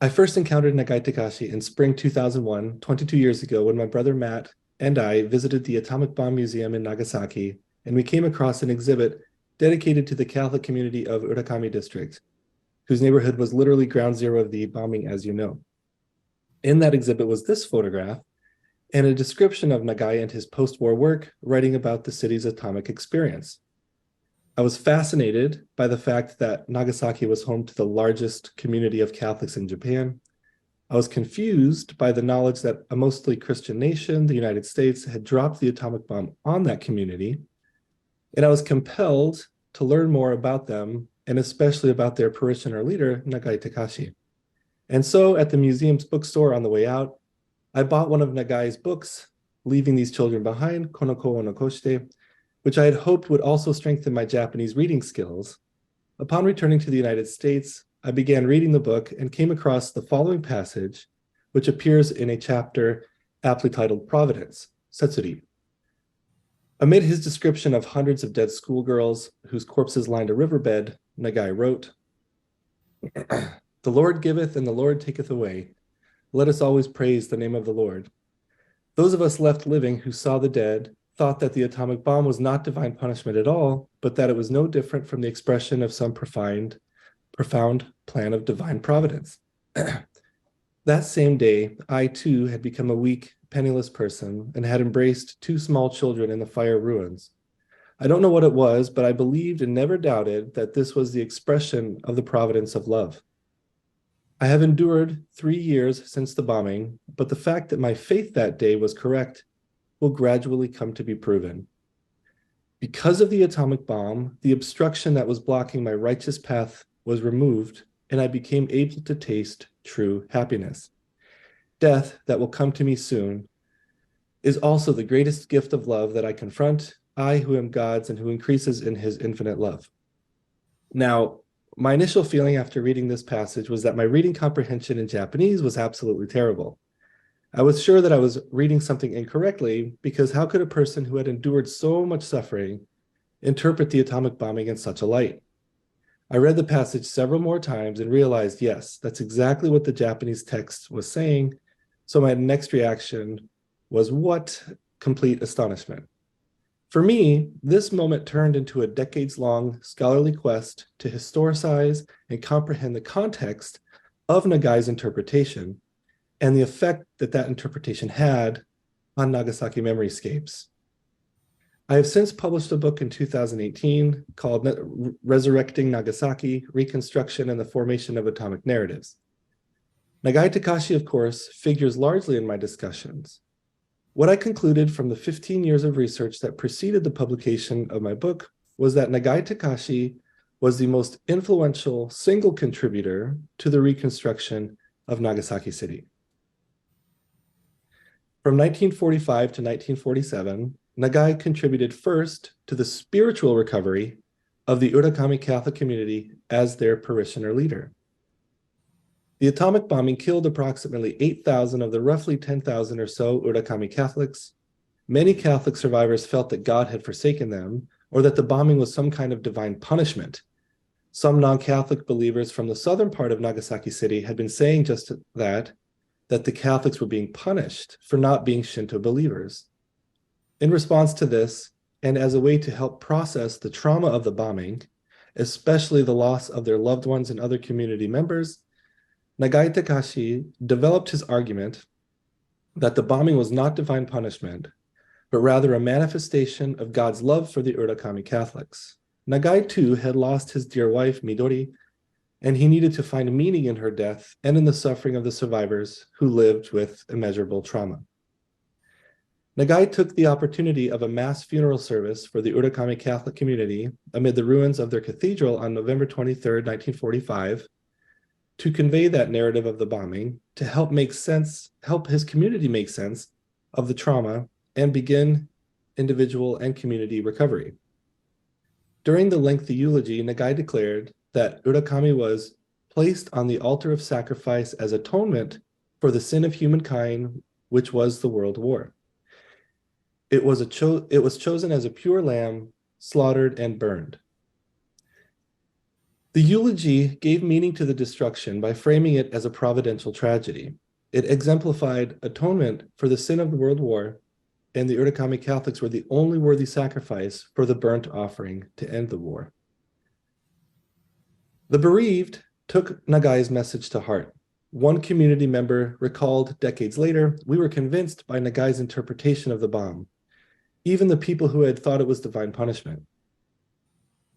I first encountered Nagai Takashi in spring 2001, 22 years ago, when my brother Matt and I visited the Atomic Bomb Museum in Nagasaki, and we came across an exhibit dedicated to the Catholic community of Urakami District, whose neighborhood was literally ground zero of the bombing, as you know. In that exhibit was this photograph and a description of Nagai and his post-war work, writing about the city's atomic experience. I was fascinated by the fact that Nagasaki was home to the largest community of Catholics in Japan. I was confused by the knowledge that a mostly Christian nation, the United States, had dropped the atomic bomb on that community. And I was compelled to learn more about them, and especially about their parishioner leader, Nagai Takashi. And so at the museum's bookstore on the way out, I bought one of Nagai's books, Leaving These Children Behind, Konoko Onokoshite, which I had hoped would also strengthen my Japanese reading skills. Upon returning to the United States, I began reading the book and came across the following passage, which appears in a chapter aptly titled Providence, Setsuri. Amid his description of hundreds of dead schoolgirls whose corpses lined a riverbed, Nagai wrote, "The Lord giveth and the Lord taketh away. Let us always praise the name of the Lord. Those of us left living who saw the dead thought that the atomic bomb was not divine punishment at all, but that it was no different from the expression of some profound plan of divine providence. That same day, I too had become a weak, penniless person and had embraced 2 small children in the fire ruins. I don't know what it was, but I believed and never doubted that this was the expression of the providence of love. I have endured 3 years since the bombing, but the fact that my faith that day was correct will gradually come to be proven. Because of the atomic bomb, the obstruction that was blocking my righteous path was removed, and I became able to taste true happiness. Death, that will come to me soon, is also the greatest gift of love that I confront, I who am God's and who increases in his infinite love." Now, my initial feeling after reading this passage was that my reading comprehension in Japanese was absolutely terrible. I was sure that I was reading something incorrectly, because how could a person who had endured so much suffering interpret the atomic bombing in such a light? I read the passage several more times and realized, yes, that's exactly what the Japanese text was saying. So my next reaction was, what complete astonishment. For me, this moment turned into a decades-long scholarly quest to historicize and comprehend the context of Nagai's interpretation and the effect that that interpretation had on Nagasaki memoryscapes. I have since published a book in 2018 called Resurrecting Nagasaki, Reconstruction and the Formation of Atomic Narratives. Nagai Takashi, of course, figures largely in my discussions. What I concluded from the 15 years of research that preceded the publication of my book was that Nagai Takashi was the most influential single contributor to the reconstruction of Nagasaki City. From 1945 to 1947, Nagai contributed first to the spiritual recovery of the Urakami Catholic community as their parishioner leader. The atomic bombing killed approximately 8,000 of the roughly 10,000 or so Urakami Catholics. Many Catholic survivors felt that God had forsaken them, or that the bombing was some kind of divine punishment. Some non-Catholic believers from the southern part of Nagasaki City had been saying just that the Catholics were being punished for not being Shinto believers. In response to this, and as a way to help process the trauma of the bombing, especially the loss of their loved ones and other community members, Nagai Takashi developed his argument that the bombing was not divine punishment, but rather a manifestation of God's love for the Urakami Catholics. Nagai, too, had lost his dear wife, Midori, and he needed to find meaning in her death and in the suffering of the survivors who lived with immeasurable trauma. Nagai took the opportunity of a mass funeral service for the Urakami Catholic community amid the ruins of their cathedral on November 23, 1945, to convey that narrative of the bombing, to help his community make sense of the trauma and begin individual and community recovery. During the lengthy eulogy, Nagai declared that Urakami was placed on the altar of sacrifice as atonement for the sin of humankind, which was the World War. It was chosen as a pure lamb, slaughtered and burned. The eulogy gave meaning to the destruction by framing it as a providential tragedy. It exemplified atonement for the sin of the World War, and the Urakami Catholics were the only worthy sacrifice for the burnt offering to end the war. The bereaved took Nagai's message to heart. One community member recalled decades later, "We were convinced by Nagai's interpretation of the bomb, even the people who had thought it was divine punishment."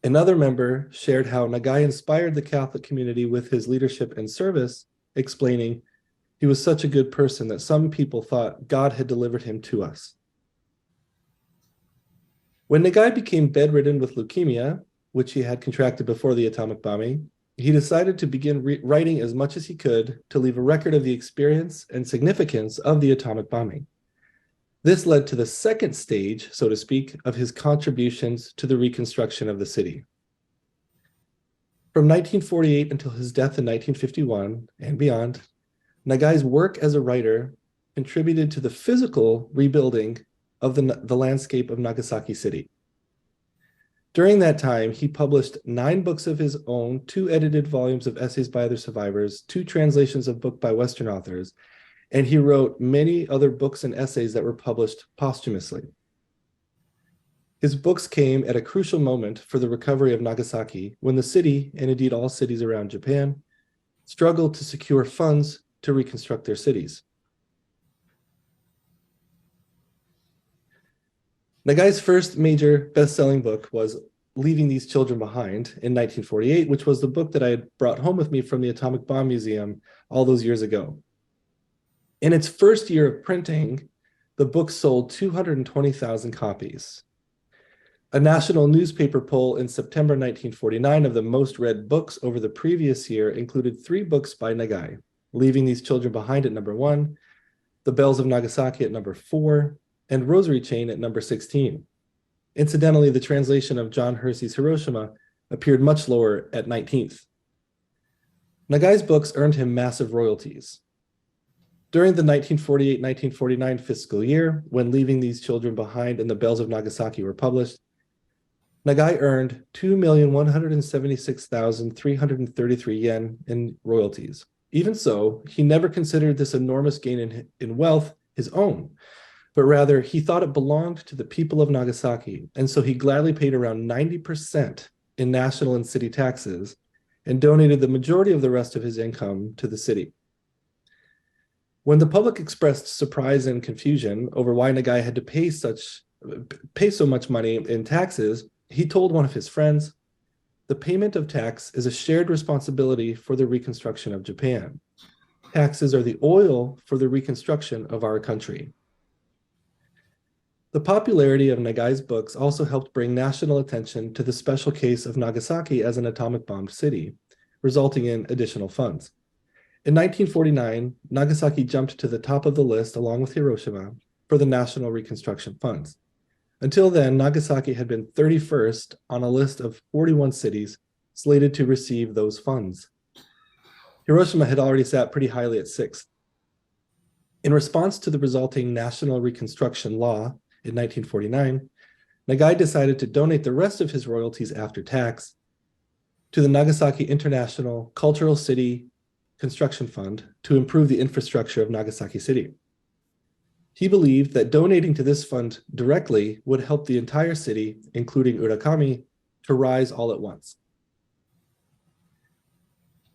Another member shared how Nagai inspired the Catholic community with his leadership and service, explaining, "He was such a good person that some people thought God had delivered him to us." When Nagai became bedridden with leukemia, which he had contracted before the atomic bombing, he decided to begin writing as much as he could to leave a record of the experience and significance of the atomic bombing. This led to the second stage, so to speak, of his contributions to the reconstruction of the city. From 1948 until his death in 1951 and beyond, Nagai's work as a writer contributed to the physical rebuilding of the landscape of Nagasaki City. During that time, he published 9 books of his own, 2 edited volumes of essays by other survivors, 2 translations of books by Western authors, and he wrote many other books and essays that were published posthumously. His books came at a crucial moment for the recovery of Nagasaki, when the city, and indeed all cities around Japan, struggled to secure funds to reconstruct their cities. Nagai's first major best-selling book was Leaving These Children Behind in 1948, which was the book that I had brought home with me from the Atomic Bomb Museum all those years ago. In its first year of printing, the book sold 220,000 copies. A national newspaper poll in September 1949 of the most read books over the previous year included 3 books by Nagai, Leaving These Children Behind at number 1, The Bells of Nagasaki at number 4, and Rosary Chain at number 16. Incidentally, the translation of John Hersey's Hiroshima appeared much lower at 19th. Nagai's books earned him massive royalties. During the 1948-1949 fiscal year, when Leaving These Children Behind and The Bells of Nagasaki were published, Nagai earned 2,176,333 yen in royalties. Even so, he never considered this enormous gain in wealth his own, but rather he thought it belonged to the people of Nagasaki, and so he gladly paid around 90% in national and city taxes and donated the majority of the rest of his income to the city. When the public expressed surprise and confusion over why Nagai had to pay so much money in taxes, he told one of his friends, "The payment of tax is a shared responsibility for the reconstruction of Japan. Taxes are the oil for the reconstruction of our country." The popularity of Nagai's books also helped bring national attention to the special case of Nagasaki as an atomic bomb city, resulting in additional funds. In 1949, Nagasaki jumped to the top of the list along with Hiroshima for the National Reconstruction Funds. Until then, Nagasaki had been 31st on a list of 41 cities slated to receive those funds. Hiroshima had already sat pretty highly at 6th. In response to the resulting National Reconstruction Law in 1949, Nagai decided to donate the rest of his royalties after tax to the Nagasaki International Cultural City Construction Fund to improve the infrastructure of Nagasaki City. He believed that donating to this fund directly would help the entire city, including Urakami, to rise all at once.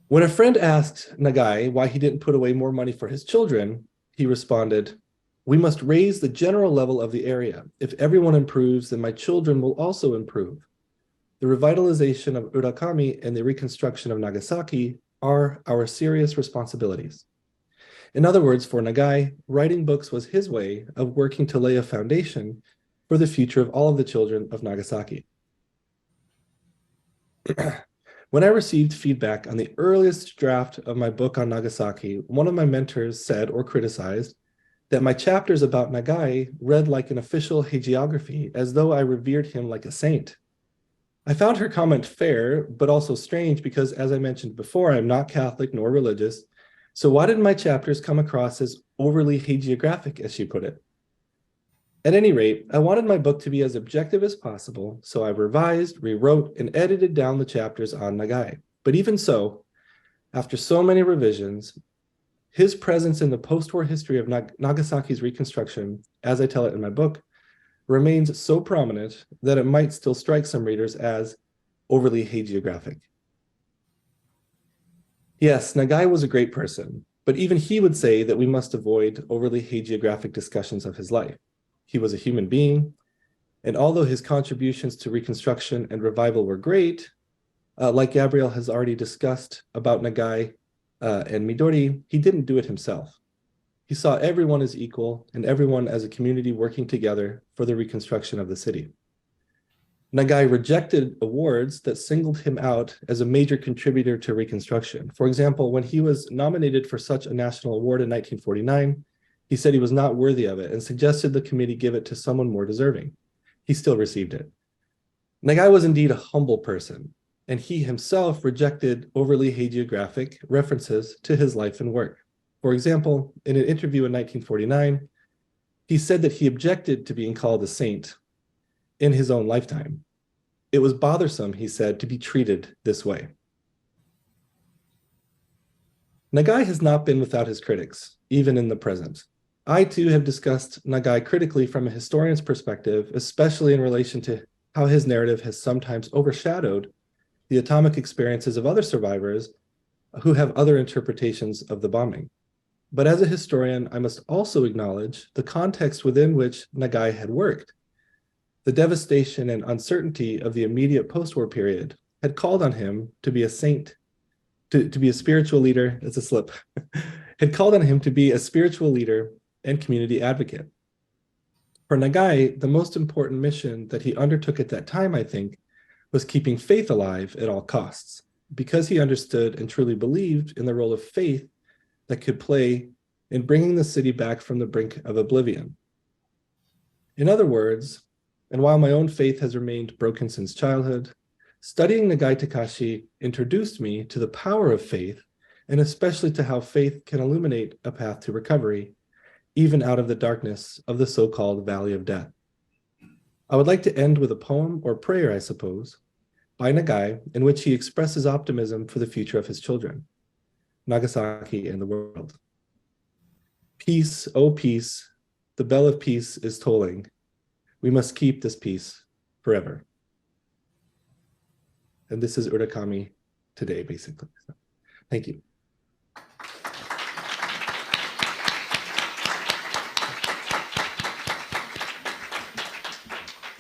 When a friend asked Nagai why he didn't put away more money for his children, he responded, "We must raise the general level of the area. If everyone improves, then my children will also improve. The revitalization of Urakami and the reconstruction of Nagasaki are our serious responsibilities." In other words, for Nagai, writing books was his way of working to lay a foundation for the future of all of the children of Nagasaki. When I received feedback on the earliest draft of my book on Nagasaki, one of my mentors said or criticized that my chapters about Nagai read like an official hagiography, as though I revered him like a saint. I found her comment fair, but also strange because, as I mentioned before, I'm not Catholic nor religious. So why did my chapters come across as overly hagiographic, as she put it? At any rate, I wanted my book to be as objective as possible, so I revised, rewrote, and edited down the chapters on Nagai. But even so, after so many revisions, his presence in the post-war history of Nagasaki's reconstruction, as I tell it in my book, remains so prominent that it might still strike some readers as overly hagiographic. Yes, Nagai was a great person, but even he would say that we must avoid overly hagiographic discussions of his life. He was a human being, and although his contributions to reconstruction and revival were great, like Gabriel has already discussed about Nagai and Midori, he didn't do it himself. He saw everyone as equal and everyone as a community working together for the reconstruction of the city. Nagai rejected awards that singled him out as a major contributor to reconstruction. For example, when he was nominated for such a national award in 1949, he said he was not worthy of it and suggested the committee give it to someone more deserving. He still received it. Nagai was indeed a humble person, and he himself rejected overly hagiographic references to his life and work. For example, in an interview in 1949, he said that he objected to being called a saint in his own lifetime. It was bothersome, he said, to be treated this way. Nagai has not been without his critics, even in the present. I too have discussed Nagai critically from a historian's perspective, especially in relation to how his narrative has sometimes overshadowed the atomic experiences of other survivors who have other interpretations of the bombing. But as a historian, I must also acknowledge the context within which Nagai had worked. The devastation and uncertainty of the immediate post-war period had called on him to be a saint, to be a spiritual leader, it's a slip, had called on him to be a spiritual leader and community advocate. For Nagai, the most important mission that he undertook at that time, I think, was keeping faith alive at all costs, because he understood and truly believed in the role of faith that could play in bringing the city back from the brink of oblivion. In other words, and while my own faith has remained broken since childhood, studying Nagai Takashi introduced me to the power of faith, and especially to how faith can illuminate a path to recovery, even out of the darkness of the so-called Valley of Death. I would like to end with a poem or prayer, I suppose, by Nagai, in which he expresses optimism for the future of his children, Nagasaki and the world. Peace, oh peace, the bell of peace is tolling. We must keep this peace forever. And this is Urakami today, basically. So, thank you.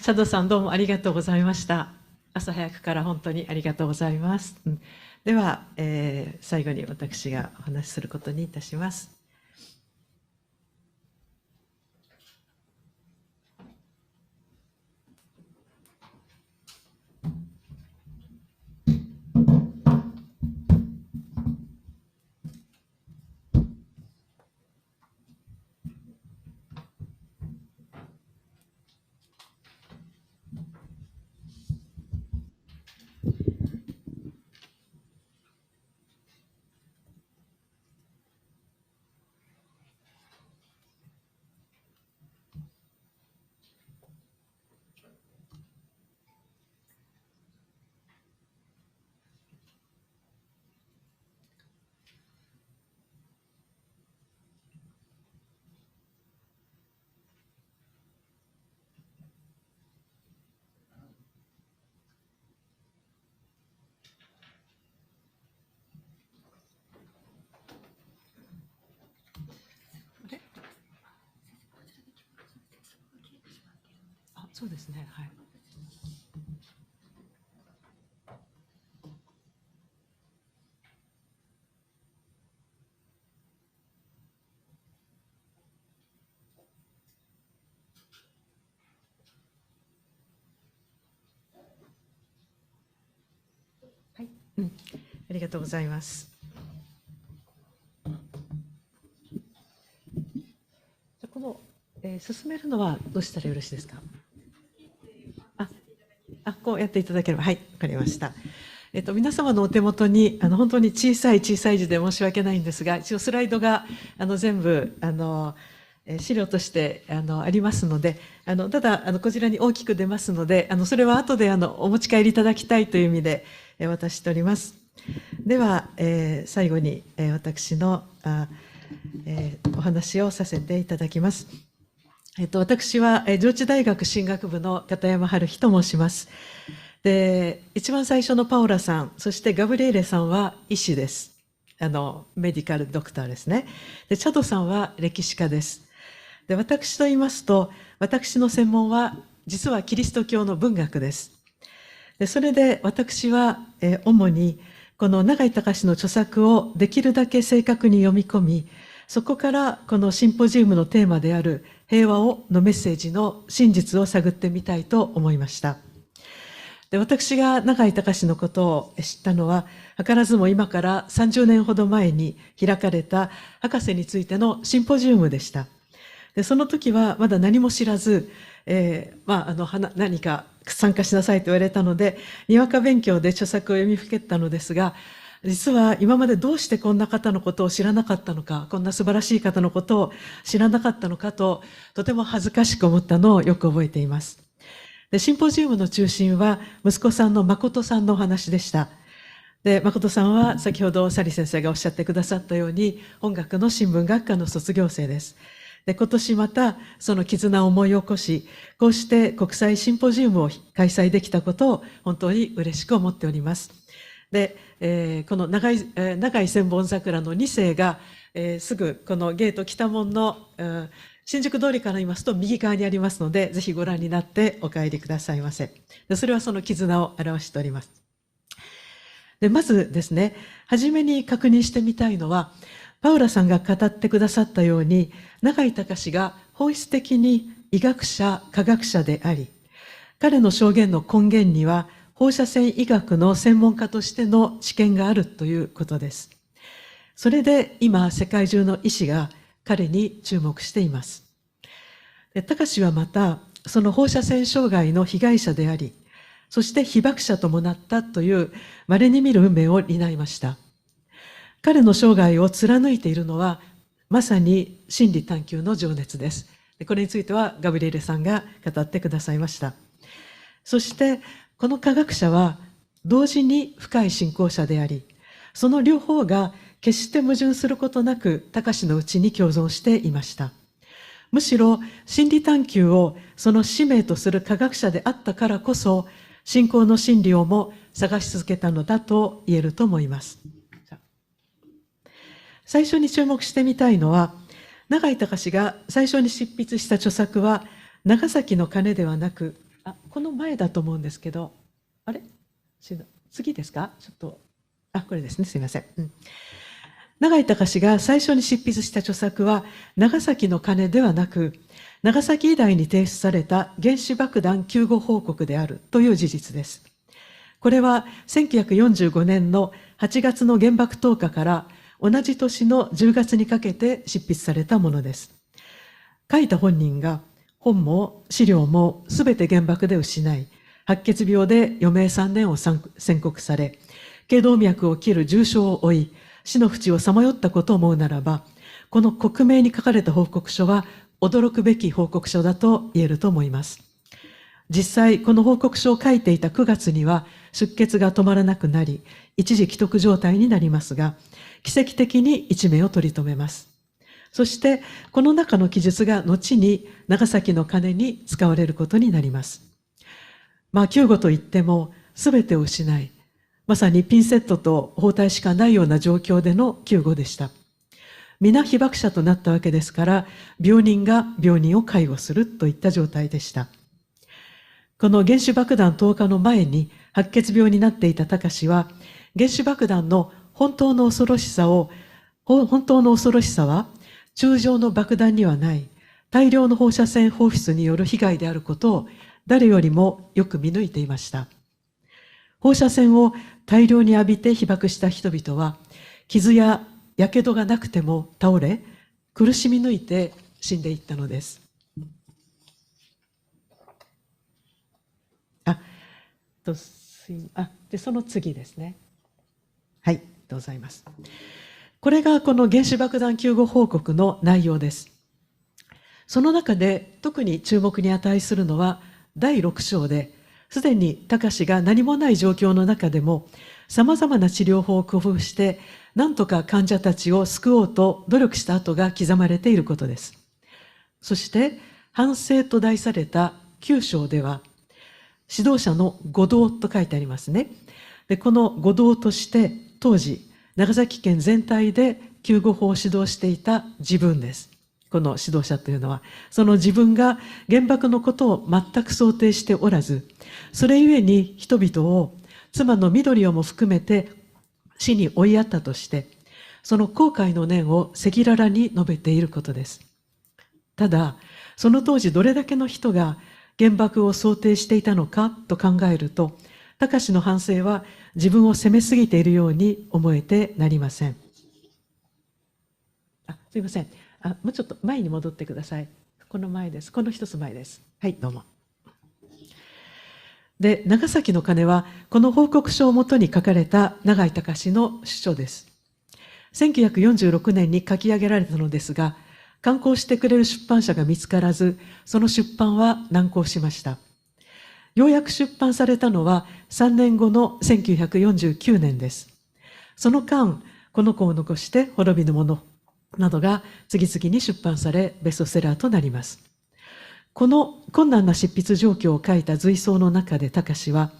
佐藤さん、どうもありがとうございました。朝早くから本当にありがとうございます。では、最後に私がお話しすることにいたします。そうですね。はい。はい。ありがとうございます。じゃこの、進めるのはどうしたらよろしいですか。こうやっていただければ、はい、わかりました。皆様のお手元に、本当に小さい字で申し訳ないんですが、一応スライドが、全部、資料として、ありますので、ただ、こちらに大きく出ますので、それは後で、お持ち帰りいただきたいという意味で、渡しております。では、最後に、私の、お話をさせていただきます。私は上智大学進学部の片山春日と申します。で、一番最初のパオラさん、そしてガブリエレさんは医師です。メディカルドクターですね。で、チャドさんは歴史家です。で、私と言いますと、私の専門は実はキリスト教の文学です。で、それで私は、主にこの永井隆の著作をできるだけ正確に読み込み、そこからこのシンポジウムのテーマである平和をのメッセージの真実を探ってみたいと思いました。で、私が永井隆のことを知ったのは、図らずも今から30年ほど前に開かれた博士についてのシンポジウムでした。で、その時はまだ何も知らず、何か参加しなさいと言われたので、にわか勉強で著作を読みふけったのですが、実は今までどうしてこんな方のことを知らなかったのか、こんな素晴らしい方のことを知らなかったのかと、とても恥ずかしく思ったのをよく覚えています。で、シンポジウムの中心は、息子さんの誠さんのお話でした。で、誠さんは先ほどサリ先生がおっしゃってくださったように、音楽の新聞学科の卒業生です。で、今年またその絆を思い起こし、こうして国際シンポジウムを開催できたことを本当に嬉しく思っております。で、この長い千本桜の2世が、すぐこのゲート北門の、新宿通りから言いますと右側にありますので、ぜひご覧になってお帰りくださいませ。で、それはその絆を表しております。で、まずですね、はじめに確認してみたいのは、パウラさんが語ってくださったように、永井隆が本質的に医学者、科学者であり、彼の証言の根源には、放射線医学の専門家としての知見があるということです。それで今、世界中の医師が彼に注目しています。隆はまた、その放射線障害の被害者であり、そして被爆者ともなったという稀に見る運命を担いました。彼の生涯を貫いているのは、まさに真理探求の情熱です。これについてはガブリエルさんが語ってくださいました。そしてこの科学者は同時に深い信仰者であり、その両方が決して矛盾することなく隆のうちに共存していました。むしろ真理探求をその使命とする科学者であったからこそ、信仰の真理をも探し続けたのだと言えると思います。最初に注目してみたいのは、永井隆が最初に執筆した著作は長崎の鐘ではなく、この前だと思うんですけど、あれ次ですか？ちょっと、これですね、すいません。永井隆が最初に執筆した著作は長崎の鐘ではなく、長崎医大に提出された原子爆弾救護報告であるという事実です。これは1945年の8月の原爆投下から同じ年の10月にかけて執筆されたものです。書いた本人が本も資料もすべて原爆で失い、白血病で余命3年を宣告され、頸動脈を切る重傷を負い、死の淵をさまよったことを思うならば、この克明に書かれた報告書は驚くべき報告書だと言えると思います。実際、この報告書を書いていた9月には出血が止まらなくなり、一時危篤状態になりますが、奇跡的に一命を取り留めます。そして、この中の記述が後に長崎の鐘に使われることになります。救護といっても全てを失い、まさにピンセットと包帯しかないような状況での救護でした。皆被爆者となったわけですから、病人が病人を介護するといった状態でした。この原子爆弾投下の前に白血病になっていた隆は、原子爆弾の本当の恐ろしさは、通常の爆弾にはない大量の放射線放出による被害であることを誰よりもよく見抜いていました。放射線を大量に浴びて被爆した人々は、傷ややけどがなくても倒れ、苦しみ抜いて死んでいったのです。で、その次ですね。はい、ありがとうございます。これがこの原子爆弾救護報告の内容です。その中で特に注目に値するのは第6章で、すでに隆が何もない状況の中でも、さまざまな治療法を工夫して、何とか患者たちを救おうと努力した跡が刻まれていることです。そして、反省と題された9章では、指導者の護道と書いてありますね。で、この護道として、当時、長崎県全体で救護法を指導していた自分です。この指導者というのは、その自分が原爆のことを全く想定しておらず、それゆえに人々を妻の緑をも含めて死に追いやったとして、その後悔の念を赤裸々に述べていることです。ただ、その当時どれだけの人が原爆を想定していたのかと考えると、隆の反省は自分を責めすぎているように思えてなりません。すいません。もうちょっと前に戻ってください。この前です。この一つ前です。はい、どうも。で、長崎の鐘は、この報告書をもとに書かれた永井隆の主書です。1946年に書き上げられたのですが、刊行してくれる出版社が見つからず、その出版は難航しました。ようやく出版されたのは3年後の1949年です。その間、この子を残して滅びぬものなどが次々に出版され、ベストセラーとなります。この困難な執筆状況を書いた随想の中で隆は、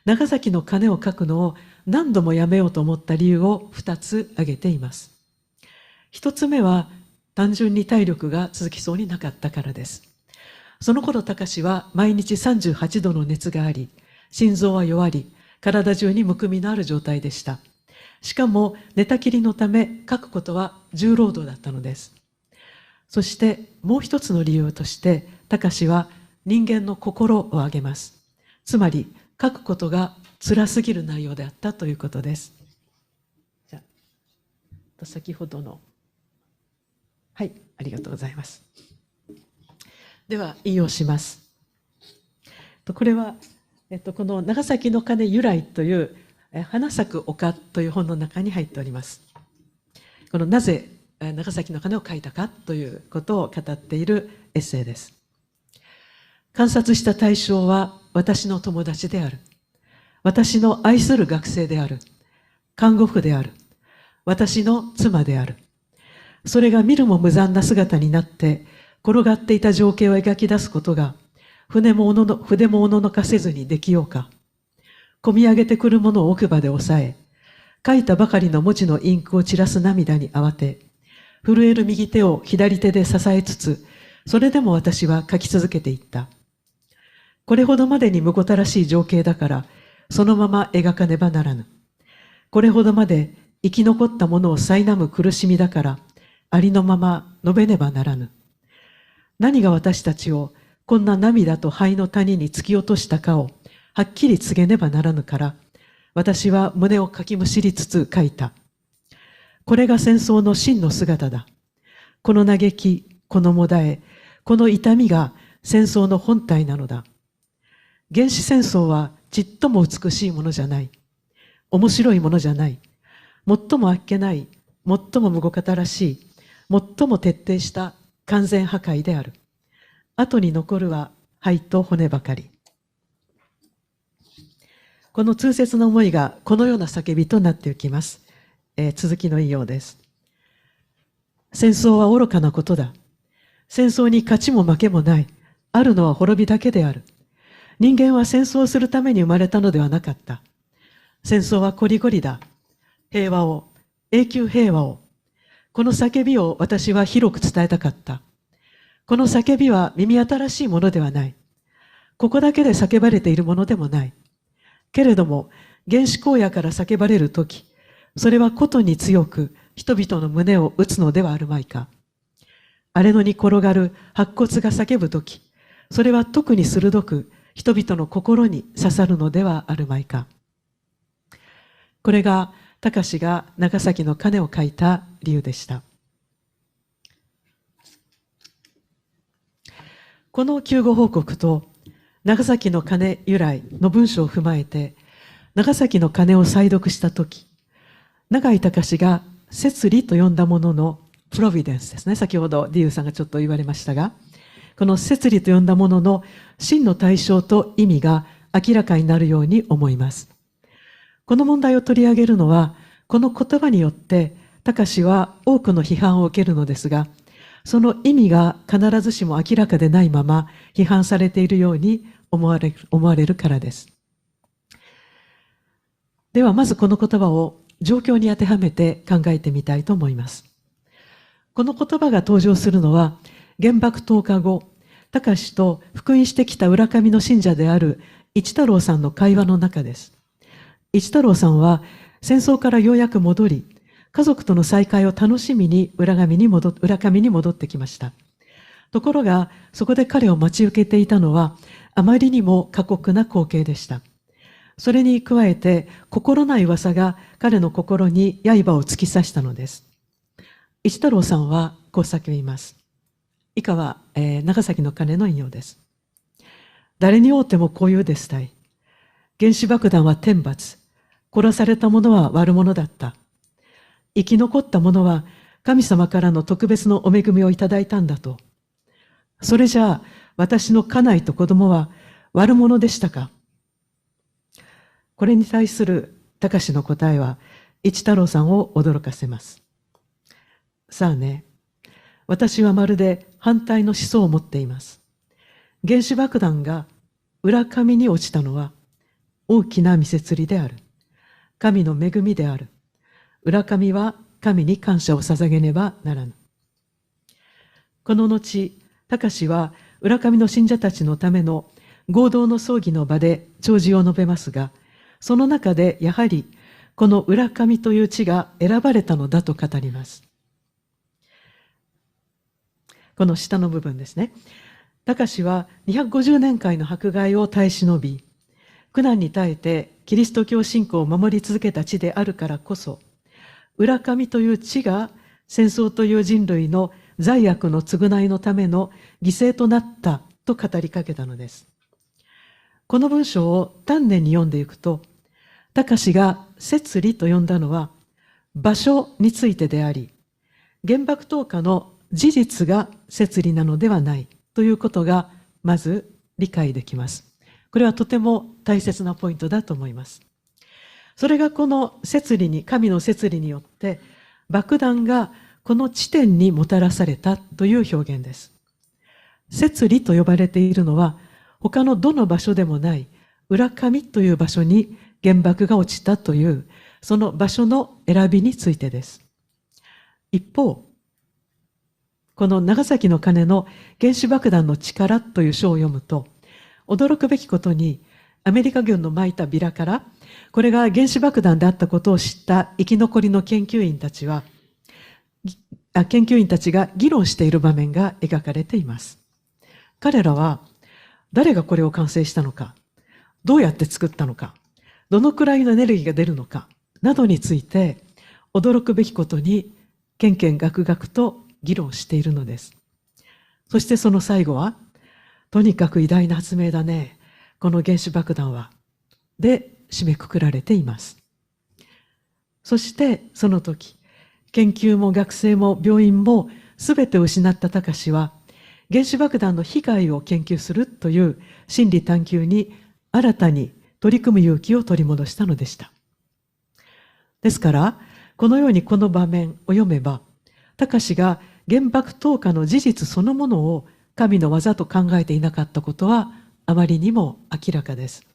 長崎の鐘を書くのを何度もやめようと思った理由を2つ挙げています。1つ目は、単純に体力が続きそうになかったからです。その頃隆は毎日38度の熱があり、心臓は弱り、体中にむくみのある状態でした。しかも寝たきりのため書くことは重労働だったのです。そしてもう一つの理由として隆は人間の心を挙げます。つまり書くことが辛すぎる内容であったということです。じゃあ先ほどのはいありがとうございます。では引用します。これは、この長崎の鐘由来という花咲く丘という本の中に入っております。このなぜ長崎の鐘を書いたかということを語っているエッセイです。観察した対象は私の友達である。私の愛する学生である。看護婦である。私の妻である。それが見るも無残な姿になって転がっていた情景を描き出すことが筆もおののかせずにできようか。こみ上げてくるものを奥歯で押さえ、書いたばかりの文字のインクを散らす涙に慌て、震える右手を左手で支えつつ、それでも私は書き続けていった。これほどまでにむごたらしい情景だから、そのまま描かねばならぬ。これほどまで生き残ったものを苛む苦しみだから、ありのまま述べねばならぬ。何が私たちをこんな涙と灰の谷に突き落としたかをはっきり告げねばならぬから、私は胸をかきむしりつつ書いた。これが戦争の真の姿だ。この嘆き、このもだえ、この痛みが戦争の本体なのだ。原始戦争はちっとも美しいものじゃない。面白いものじゃない。最もあっけない、最もむごかたらしい、最も徹底した完全破壊である。後に残るは灰と骨ばかり。この痛切な思いがこのような叫びとなっていきます。続きの引用です。戦争は愚かなことだ。戦争に勝ちも負けもない。あるのは滅びだけである。人間は戦争をするために生まれたのではなかった。戦争はこりごりだ。平和を、永久平和を。この叫びを私は広く伝えたかった。この叫びは耳新しいものではない。ここだけで叫ばれているものでもない。けれども、原始荒野から叫ばれるとき、それはことに強く人々の胸を打つのではあるまいか。荒れ野に転がる白骨が叫ぶとき、それは特に鋭く人々の心に刺さるのではあるまいか。これが、隆が長崎の鐘を書いた理由でした。この救護報告と長崎の鐘由来の文章を踏まえて、長崎の鐘を再読したとき、永井隆が摂理と呼んだもののプロビデンスですね。先ほどディーさんがちょっと言われましたが、この摂理と呼んだものの真の対象と意味が明らかになるように思います。この問題を取り上げるのは、この言葉によって、隆は多くの批判を受けるのですが、その意味が必ずしも明らかでないまま批判されているように思われるからです。では、まずこの言葉を状況に当てはめて考えてみたいと思います。この言葉が登場するのは、原爆投下後、隆と復員してきた浦上の信者である一太郎さんの会話の中です。一太郎さんは戦争からようやく戻り、家族との再会を楽しみに浦上に戻ってきました。ところが、そこで彼を待ち受けていたのは、あまりにも過酷な光景でした。それに加えて、心ない噂が彼の心に刃を突き刺したのです。一太郎さんはこう叫びます。以下は、長崎の鐘の引用です。誰に会うてもこういうですたい。原子爆弾は天罰。殺された者は悪者だった。生き残った者は神様からの特別のお恵みをいただいたんだと。それじゃあ、私の家内と子供は悪者でしたか。これに対する隆の答えは、一太郎さんを驚かせます。さあね、私はまるで反対の思想を持っています。原子爆弾が浦上に落ちたのは大きな見せつりである。神の恵みである。浦上は神に感謝を捧げねばならぬ。この後、隆は浦上の信者たちのための合同の葬儀の場で弔辞を述べますが、その中でやはりこの浦上という地が選ばれたのだと語ります。この下の部分ですね。隆は250年間の迫害を耐え忍び、苦難に耐えてキリスト教信仰を守り続けた地であるからこそ、浦上という地が戦争という人類の罪悪の償いのための犠牲となったと語りかけたのです。この文章を丹念に読んでいくと、隆が摂理と呼んだのは場所についてであり、原爆投下の事実が摂理なのではないということがまず理解できます。これはとても大切なポイントだと思います。それがこの摂理に、神の摂理によって爆弾がこの地点にもたらされたという表現です。摂理と呼ばれているのは他のどの場所でもない浦上という場所に原爆が落ちたというその場所の選びについてです。一方、この長崎の鐘の原子爆弾の力という書を読むと、驚くべきことにアメリカ軍の撒いたビラから、これが原子爆弾であったことを知った生き残りの研究員たちが議論している場面が描かれています。彼らは誰がこれを完成したのか、どうやって作ったのか、どのくらいのエネルギーが出るのかなどについて驚くべきことにけんけんがくがくと議論しているのです。そしてその最後は、とにかく偉大な発明だね、この原子爆弾は、で締めくくられています。そしてその時、研究も学生も病院も全てを失った隆は、原子爆弾の被害を研究するという真理探求に新たに取り組む勇気を取り戻したのでした。ですから、このようにこの場面を読めば、隆が原爆投下の事実そのものを神の技と考えていなかったことはあまりにも明らかです。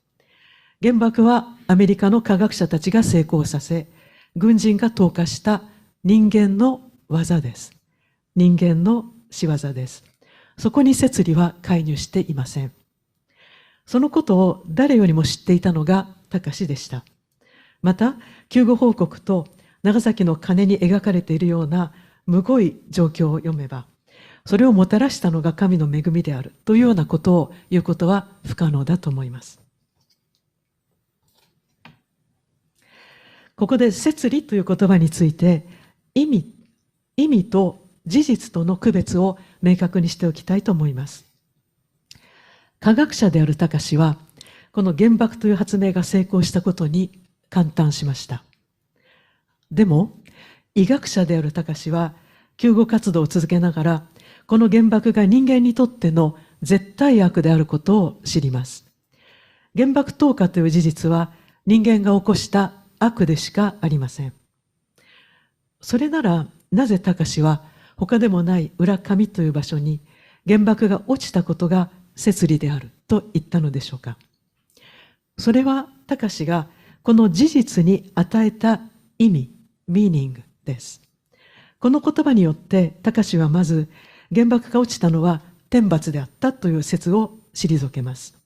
原爆はアメリカの科学者たちが成功させ、軍人が投下した人間の技です。人間の仕業です。そこに摂理は介入していません。そのことを誰よりも知っていたのが隆でした。また、救護報告と長崎の鐘に描かれているようなむごい状況を読めば、それをもたらしたのが神の恵みであるというようなことを言うことは不可能だと思います。ここで摂理という言葉について、意味と事実との区別を明確にしておきたいと思います。科学者である隆は、この原爆という発明が成功したことに感嘆しました。でも、医学者である隆は、救護活動を続けながら、この原爆が人間にとっての絶対悪であることを知ります。原爆投下という事実は、人間が起こした悪でしかありません。それなら、なぜ隆は他でもない浦上という場所に原爆が落ちたことが摂理であると言ったのでしょうか。それは隆がこの事実に与えた意味、ミーニングです。この言葉によって隆はまず原爆が落ちたのは天罰であったという説を退けます。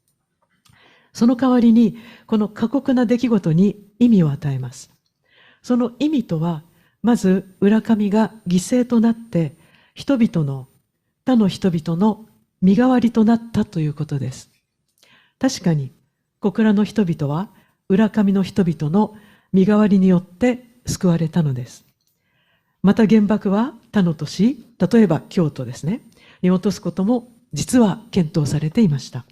その代わりにこの過酷な出来事に意味を与えます。その意味とは、まず浦上が犠牲となって他の人々の身代わりとなったということです。確かに小倉の人々は浦上の人々の身代わりによって救われたのです。また原爆は他の都市、例えば京都ですね、に落とすことも実は検討されていました。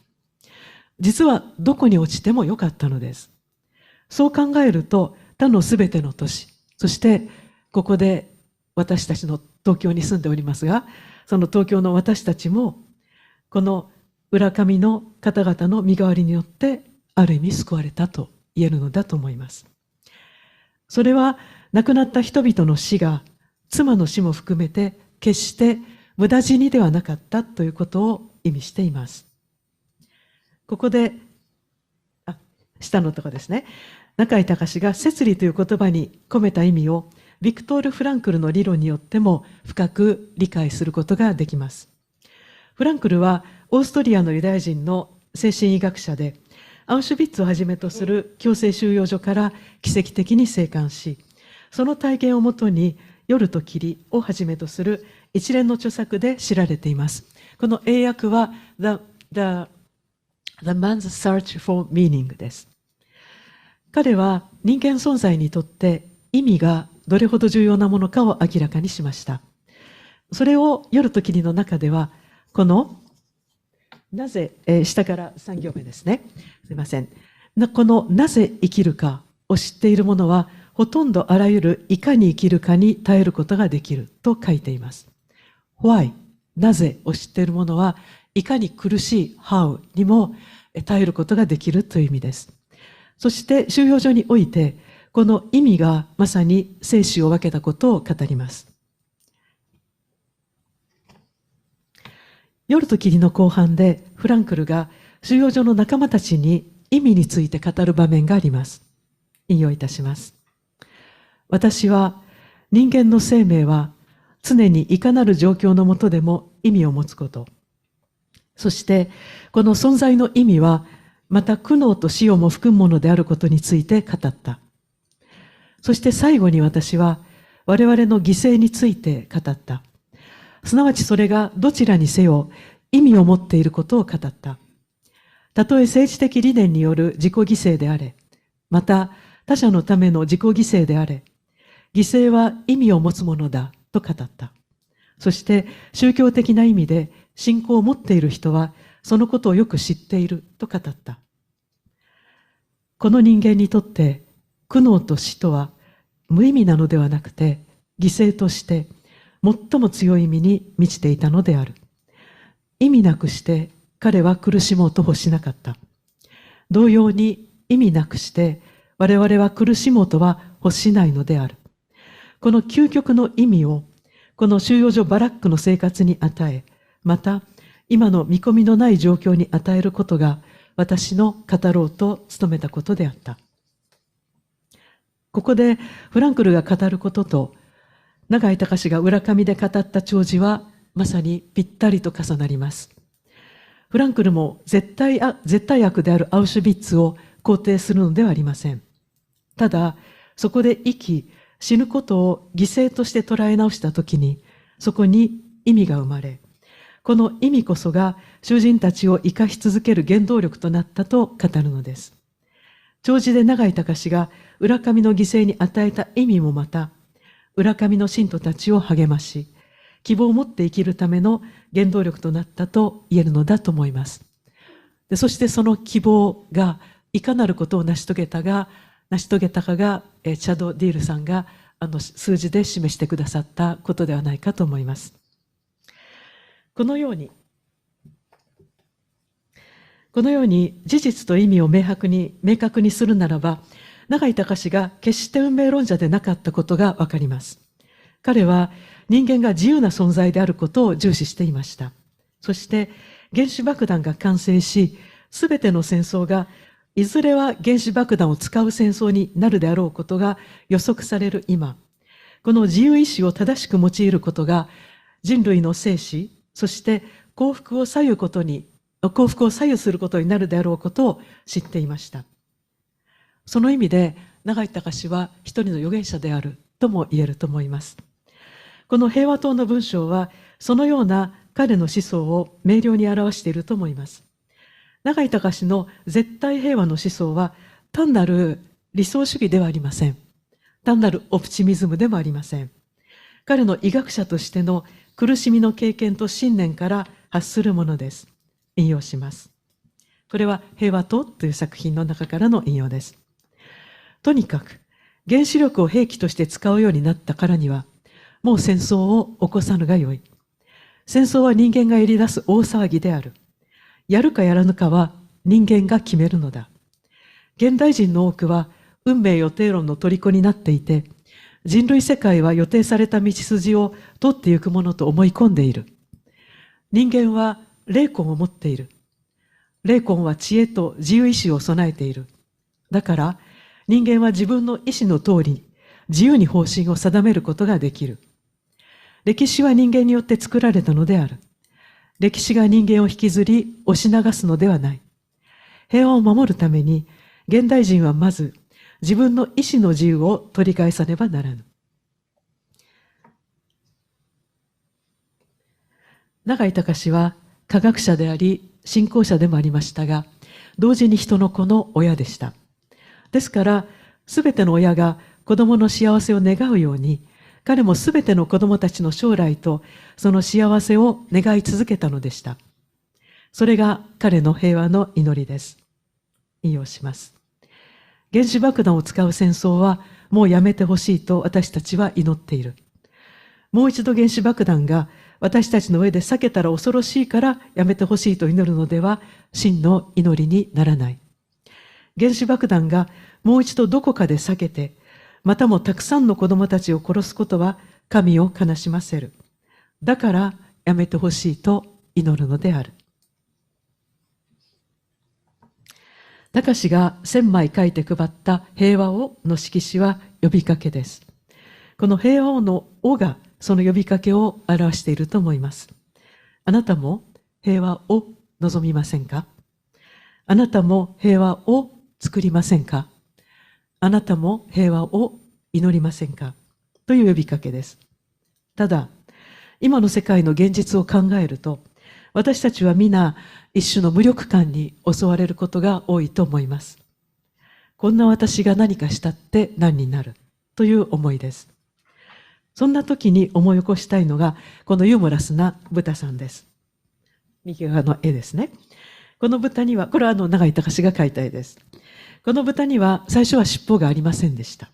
実はどこに落ちてもよかったのです。そう考えると他のすべての都市、そしてここで私たちの東京に住んでおりますが、その東京の私たちもこの浦上の方々の身代わりによってある意味救われたと言えるのだと思います。それは亡くなった人々の死が妻の死も含めて決して無駄死にではなかったということを意味しています。ここで下のところですね、永井隆が摂理という言葉に込めた意味をビクトール・フランクルの理論によっても深く理解することができます。フランクルはオーストリアのユダヤ人の精神医学者で、アウシュビッツをはじめとする強制収容所から奇跡的に生還し、その体験をもとに夜と霧をはじめとする一連の著作で知られています。この英訳は The Man's Search for Meaning です。彼は人間存在にとって意味がどれほど重要なものかを明らかにしました。それを夜と霧の中では、このなぜ、下から3行目ですね。すみません。このなぜ生きるかを知っている者は、ほとんどあらゆるいかに生きるかに耐えることができると書いています。Why、なぜを知っている者はいかに苦しい How にも耐えることができるという意味です。そして収容所において、この意味がまさに生死を分けたことを語ります。夜と霧の後半でフランクルが収容所の仲間たちに意味について語る場面があります。引用いたします。私は人間の生命は常にいかなる状況の下でも意味を持つこと。そしてこの存在の意味はまた苦悩と死をも含むものであることについて語った。そして最後に私は我々の犠牲について語った。すなわちそれがどちらにせよ意味を持っていることを語った。たとえ政治的理念による自己犠牲であれ、また他者のための自己犠牲であれ、犠牲は意味を持つものだと語った。そして宗教的な意味で信仰を持っている人はそのことをよく知っていると語った。この人間にとって苦悩と死とは無意味なのではなくて、犠牲として最も強い意味に満ちていたのである。意味なくして彼は苦しもうと欲しなかった。同様に意味なくして我々は苦しもうとは欲しないのである。この究極の意味をこの収容所バラックの生活に与え、また今の見込みのない状況に与えることが私の語ろうと努めたことであった。ここでフランクルが語ることと永井隆が浦上で語った弔辞はまさにぴったりと重なります。フランクルも絶対悪であるアウシュビッツを肯定するのではありません。ただそこで生き死ぬことを犠牲として捉え直したときにそこに意味が生まれ、この意味こそが囚人たちを生かし続ける原動力となったと語るのです。弔辞で永井隆が浦上の犠牲に与えた意味もまた、浦上の信徒たちを励まし、希望を持って生きるための原動力となったと言えるのだと思います。そしてその希望がいかなることを成し遂げたかが、チャド・ディールさんが数字で示してくださったことではないかと思います。このように事実と意味を明確にするならば、永井隆が決して運命論者でなかったことがわかります。彼は人間が自由な存在であることを重視していました。そして原子爆弾が完成し、すべての戦争がいずれは原子爆弾を使う戦争になるであろうことが予測される今、この自由意志を正しく用いることが人類の生死、そして幸福を左右することになるであろうことを知っていました。その意味で永井隆は一人の預言者であるとも言えると思います。この平和党の文章はそのような彼の思想を明瞭に表していると思います。永井隆の絶対平和の思想は単なる理想主義ではありません。単なるオプチミズムでもありません。彼の医学者としての苦しみの経験と信念から発するものです。引用します。これは平和党という作品の中からの引用です。とにかく原子力を兵器として使うようになったからには、もう戦争を起こさぬがよい。戦争は人間がやり出す大騒ぎである。やるかやらぬかは人間が決めるのだ。現代人の多くは運命予定論の虜になっていて、人類世界は予定された道筋を通っていくものと思い込んでいる。人間は霊魂を持っている。霊魂は知恵と自由意志を備えている。だから人間は自分の意志の通り自由に方針を定めることができる。歴史は人間によって作られたのである。歴史が人間を引きずり押し流すのではない。平和を守るために現代人はまず自分の意志の自由を取り返さねばならぬ。永井隆は科学者であり信仰者でもありましたが、同時に人の子の親でした。ですからすべての親が子供の幸せを願うように、彼もすべての子供たちの将来とその幸せを願い続けたのでした。それが彼の平和の祈りです。引用します。原子爆弾を使う戦争はもうやめてほしいと私たちは祈っている。もう一度原子爆弾が私たちの上で避けたら恐ろしいからやめてほしいと祈るのでは真の祈りにならない。原子爆弾がもう一度どこかで避けて、またもたくさんの子供たちを殺すことは神を悲しませる。だからやめてほしいと祈るのである。隆が1000枚書いて配った平和をの色紙は呼びかけです。この平和をのをがその呼びかけを表していると思います。あなたも平和を望みませんか？あなたも平和を作りませんか？あなたも平和を祈りませんか？という呼びかけです。ただ、今の世界の現実を考えると、私たちは皆一種の無力感に襲われることが多いと思います。こんな私が何かしたって何になるという思いです。そんな時に思い起こしたいのが、このユーモラスな豚さんです。右側の絵ですね。この豚には、これは永井隆が描いた絵です。この豚には最初は尻尾がありませんでした。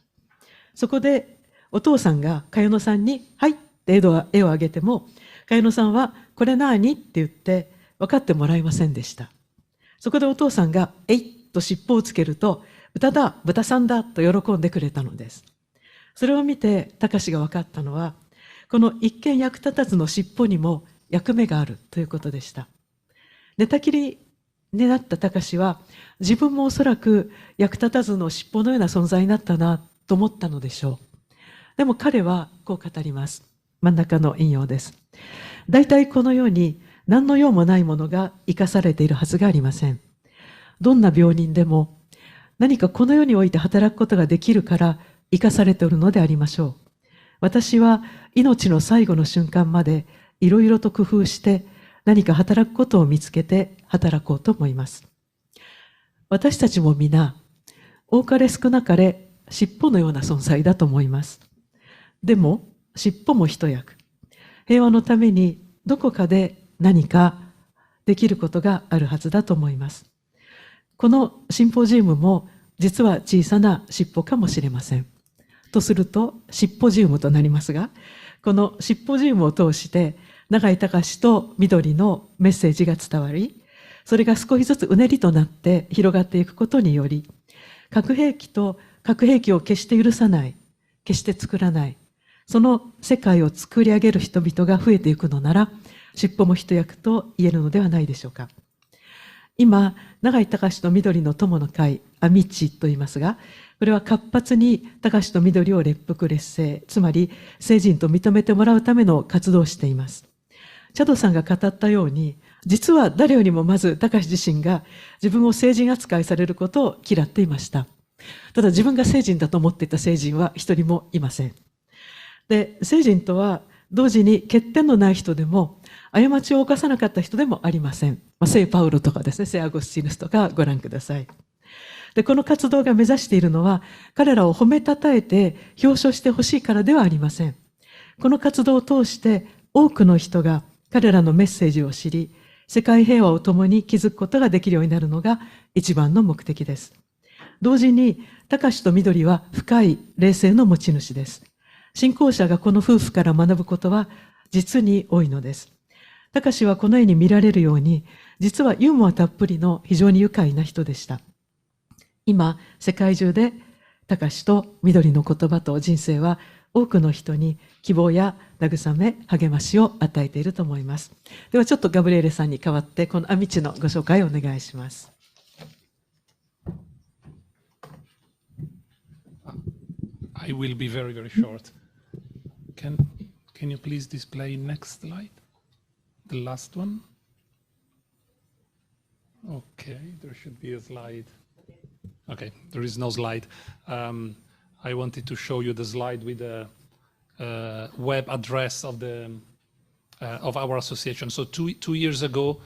そこでお父さんが茅野さんに、はいって絵を上げても、茅野さんは、これ何って言って分かってもらえませんでした。そこでお父さんが、えいっと尻尾をつけると、豚だ、豚さんだと喜んでくれたのです。それを見て、隆が分かったのは、この一見役立たずの尻尾にも役目があるということでした。寝たきりになった隆は、自分もおそらく役立たずの尻尾のような存在になったなと思ったのでしょう。でも彼はこう語ります。真ん中の引用です。大体このように何の用もないものが生かされているはずがありません。どんな病人でも何かこの世において働くことができるから生かされているのでありましょう。私は命の最後の瞬間までいろいろと工夫して何か働くことを見つけて働こうと思います。私たちも皆、多かれ少なかれ尻尾のような存在だと思います。でも尻尾も一役。平和のためにどこかで何かできることがあるはずだと思います。このシンポジウムも実は小さな尻尾かもしれません。とすると尻尾ジウムとなりますが、この尻尾ジウムを通して永井隆と緑のメッセージが伝わり、それが少しずつうねりとなって広がっていくことにより、核兵器と核兵器を決して許さない、決して作らない、その世界を作り上げる人々が増えていくのなら、尻尾も一役と言えるのではないでしょうか。今、永井隆と緑の友の会、アミチと言いますが、これは活発に隆と緑を列腹列勢、つまり聖人と認めてもらうための活動をしています。チャドさんが語ったように、実は誰よりもまず隆自身が自分を聖人扱いされることを嫌っていました。ただ自分が聖人だと思っていた聖人は一人もいません。で、聖人とは同時に欠点のない人でも過ちを犯さなかった人でもありません。聖パウロとかですね、聖アゴスティヌスとかご覧ください。で、この活動が目指しているのは、彼らを褒めたたえて表彰してほしいからではありません。この活動を通して多くの人が彼らのメッセージを知り、世界平和を共に築くことができるようになるのが一番の目的です。同時に、隆と緑は深い霊性の持ち主です。信仰者がこの夫婦から学ぶことは実に多いのです。隆はこの絵に見られるように、実はユーモアたっぷりの非常に愉快な人でした。今、世界中で隆と緑の言葉と人生は多くの人に希望や慰め、励ましを与えていると思います。ではちょっとガブリエレさんに代わってこのアミチのご紹介をお願いします。I will be very, very short. Can you please display next slide? The last one? Okay, there should be a slide. Okay, there is no slide. I wanted to show you the slide with the web address of the of our association. So two years ago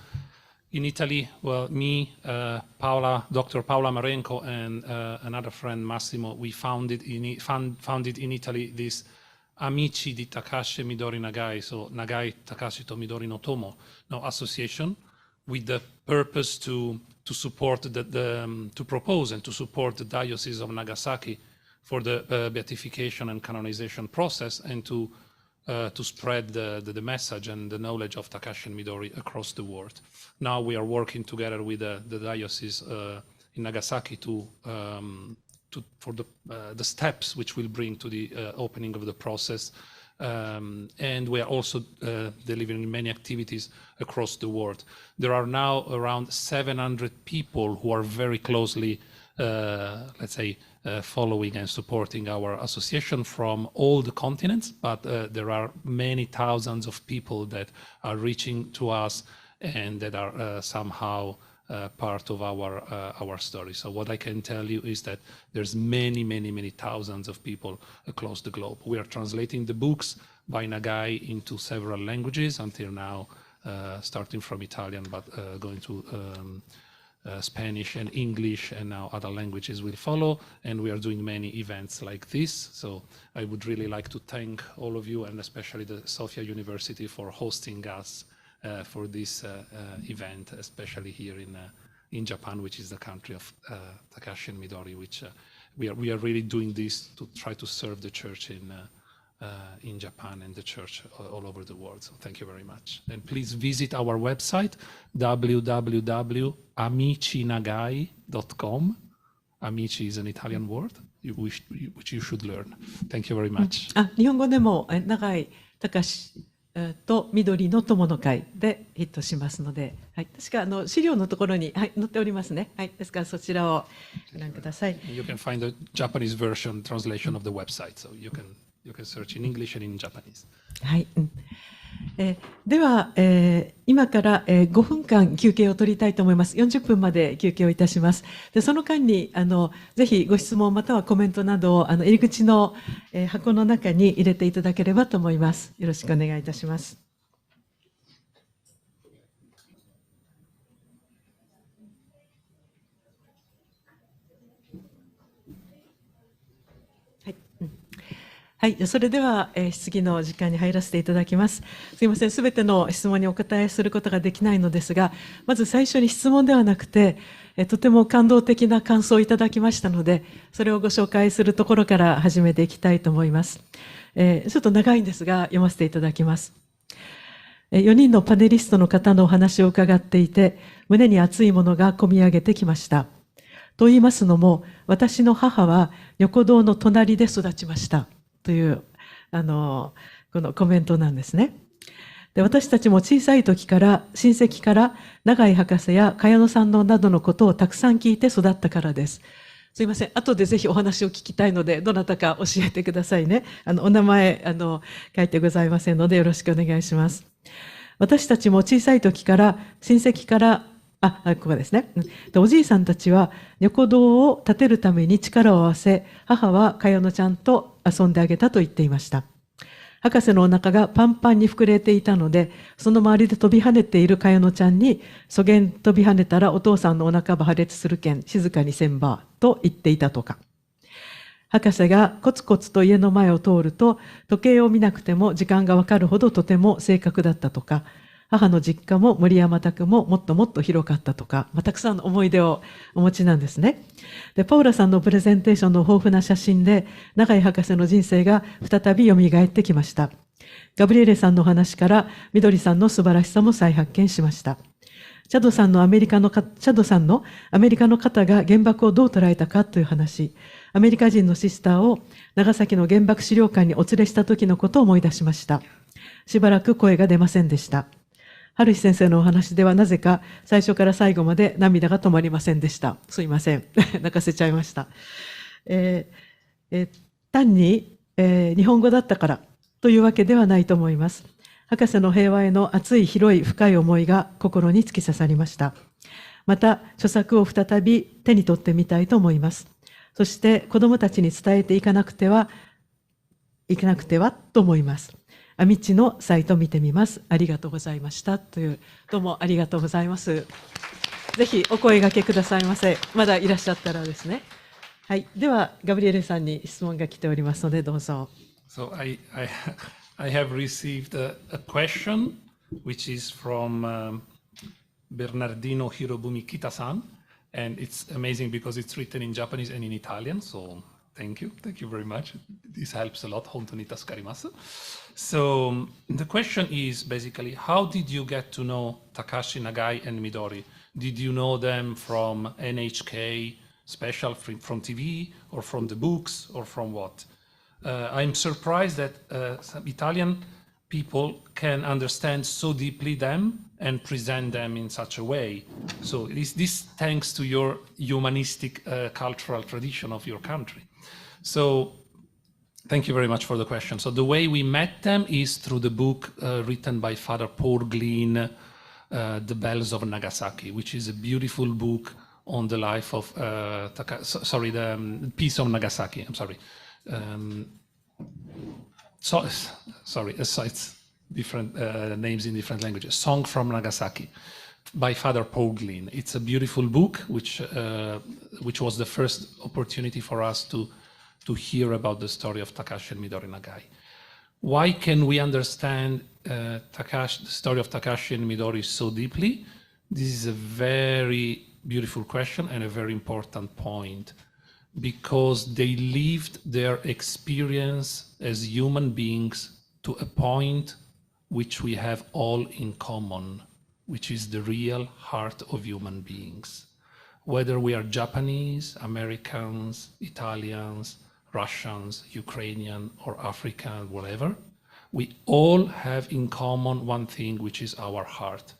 in Italy, well, me, Dr. Paola Marenco, and another friend Massimo, we founded in Italy this Amici di Takashi Midori Nagai, so Nagai Takashi to Midori no Tomo, association, with the purpose to support to propose and to support the Diocese of Nagasaki for the beatification and canonization process, and to to spread the message and the knowledge of Takashi and Midori across the world. Now we are working together with the diocese in Nagasaki for the steps which will bring to the opening of the process. And we are also delivering many activities across the world. There are now around 700 people who are very closely, let's say, following and supporting our association from all the continents, but there are many thousands of people that are reaching to us and that are somehow part of our story. So what I can tell you is that there's many thousands of people across the globe. We are translating the books by Nagai into several languages until now, starting from Italian, but going to Spanish and English, and now other languages will follow. And we are doing many events like this. So I would really like to thank all of you, and especially the Sofia University, for hosting us for this event, especially here in Japan, which is the country of Takashi and Midori, which we are really doing this to try to serve the church in Japan and the church all over the world. So thank you very much. And please visit our website, www.amicinagai.com. Amici is an Italian word which you should learn. Thank you very much. 日本語でも永井隆と緑の友の会でヒットしますので、はい、確か資料のところに、はい、載っておりますね。はい、ですからそちらをご覧ください。You can find the Japanese version translation of the website, so you can search in English and in Japanese. はい、では、今から、5分間休憩を取りたいと思います。40分まで休憩をいたします。で、その間にぜひご質問またはコメントなどを入り口の、箱の中に入れていただければと思います。よろしくお願いいたします。はい、それでは、質疑の時間に入らせていただきます。すいません、すべての質問にお答えすることができないのですが、まず最初に質問ではなくて、とても感動的な感想をいただきましたので、それをご紹介するところから始めていきたいと思います。ちょっと長いんですが、読ませていただきます。4人のパネリストの方のお話を伺っていて、胸に熱いものがこみ上げてきました。と言いますのも、私の母は横堂の隣で育ちました。というこのコメントなんですね。で、私たちも小さい時から親戚から永井博士や茅野さんのなどのことをたくさん聞いて育ったからです。すいません、後でぜひお話を聞きたいのでどなたか教えてくださいね。お名前書いてございませんのでよろしくお願いします。私たちも小さい時から親戚からここですね。で、おじいさんたちは横堂を建てるために力を合わせ、母は茅野ちゃんと遊んであげたと言っていました。博士のお腹がパンパンに膨れていたので、その周りで飛び跳ねている茅野ちゃんに、そげん飛び跳ねたらお父さんのお腹ば破裂するけん、静かにせんばと言っていたとか。博士がコツコツと家の前を通ると、時計を見なくても時間がわかるほどとても正確だったとか、母の実家も森山宅ももっともっと広かったとか、たくさんの思い出をお持ちなんですね。で、パウラさんのプレゼンテーションの豊富な写真で、永井博士の人生が再び蘇ってきました。ガブリエレさんの話から、緑さんの素晴らしさも再発見しました。チャドさんのアメリカの方が原爆をどう捉えたかという話、アメリカ人のシスターを長崎の原爆資料館にお連れした時のことを思い出しました。しばらく声が出ませんでした。春日先生のお話ではなぜか最初から最後まで涙が止まりませんでした。すいません。泣かせちゃいました。単に、日本語だったからというわけではないと思います。博士の平和への熱い広い深い思いが心に突き刺さりました。また、著作を再び手に取ってみたいと思います。そして子どもたちに伝えていかなくてはと思います。アミチのサイト見てみます。ありがとうございましたという、どうもありがとうございます。ぜひお声掛けくださいませ。まだいらっしゃったらですね。はい、ではガブリエルさんに質問が来ておりますのでどうぞ。So I have received a question which is from Bernardino Hirobumi Kita-san, and it's amazing because it's written in Japanese and in Italian. So Thank you very much. This helps a lot. 本当に助かります。So the question is basically, how did you get to know Takashi, Nagai, and Midori? Did you know them from NHK special from TV, or from the books, or from what? I'm surprised that some Italian people can understand so deeply them and present them in such a way. So this thanks to your humanistic cultural tradition of your country. So thank you very much for the question. So the way we met them is through the book written by Father Paul Glean, The Bells of Nagasaki, which is a beautiful book on the life of the Peace of Nagasaki. I'm sorry. It's different names in different languages. Song from Nagasaki by Father Paul Glean. It's a beautiful book, which was the first opportunity for us to hear about the story of Takashi and Midori Nagai. Why can we understand the story of Takashi and Midori so deeply? This is a very beautiful question and a very important point, because they lived their experience as human beings to a point which we have all in common, which is the real heart of human beings. Whether we are Japanese, Americans, Italians, Russians, Ukrainian, or African, whatever, we all have in common one thing, which is our heart.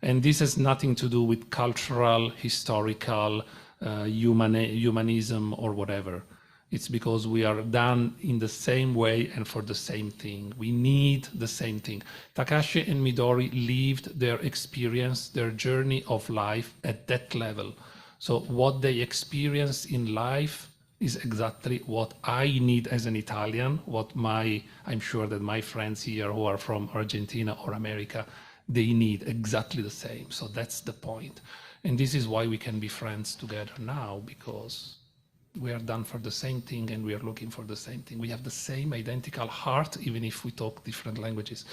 And this has nothing to do with cultural, historical, humanism, or whatever. It's because we are done in the same way and for the same thing. We need the same thing. Takashi and Midori lived their experience, their journey of life at that level. So what they experience in life is exactly what I need as an Italian, I'm sure that my friends here who are from Argentina or America, they need exactly the same. So that's the point. And this is why we can be friends together now, because we are done for the same thing and we are looking for the same thing. We have the same identical heart, even if we talk different languages.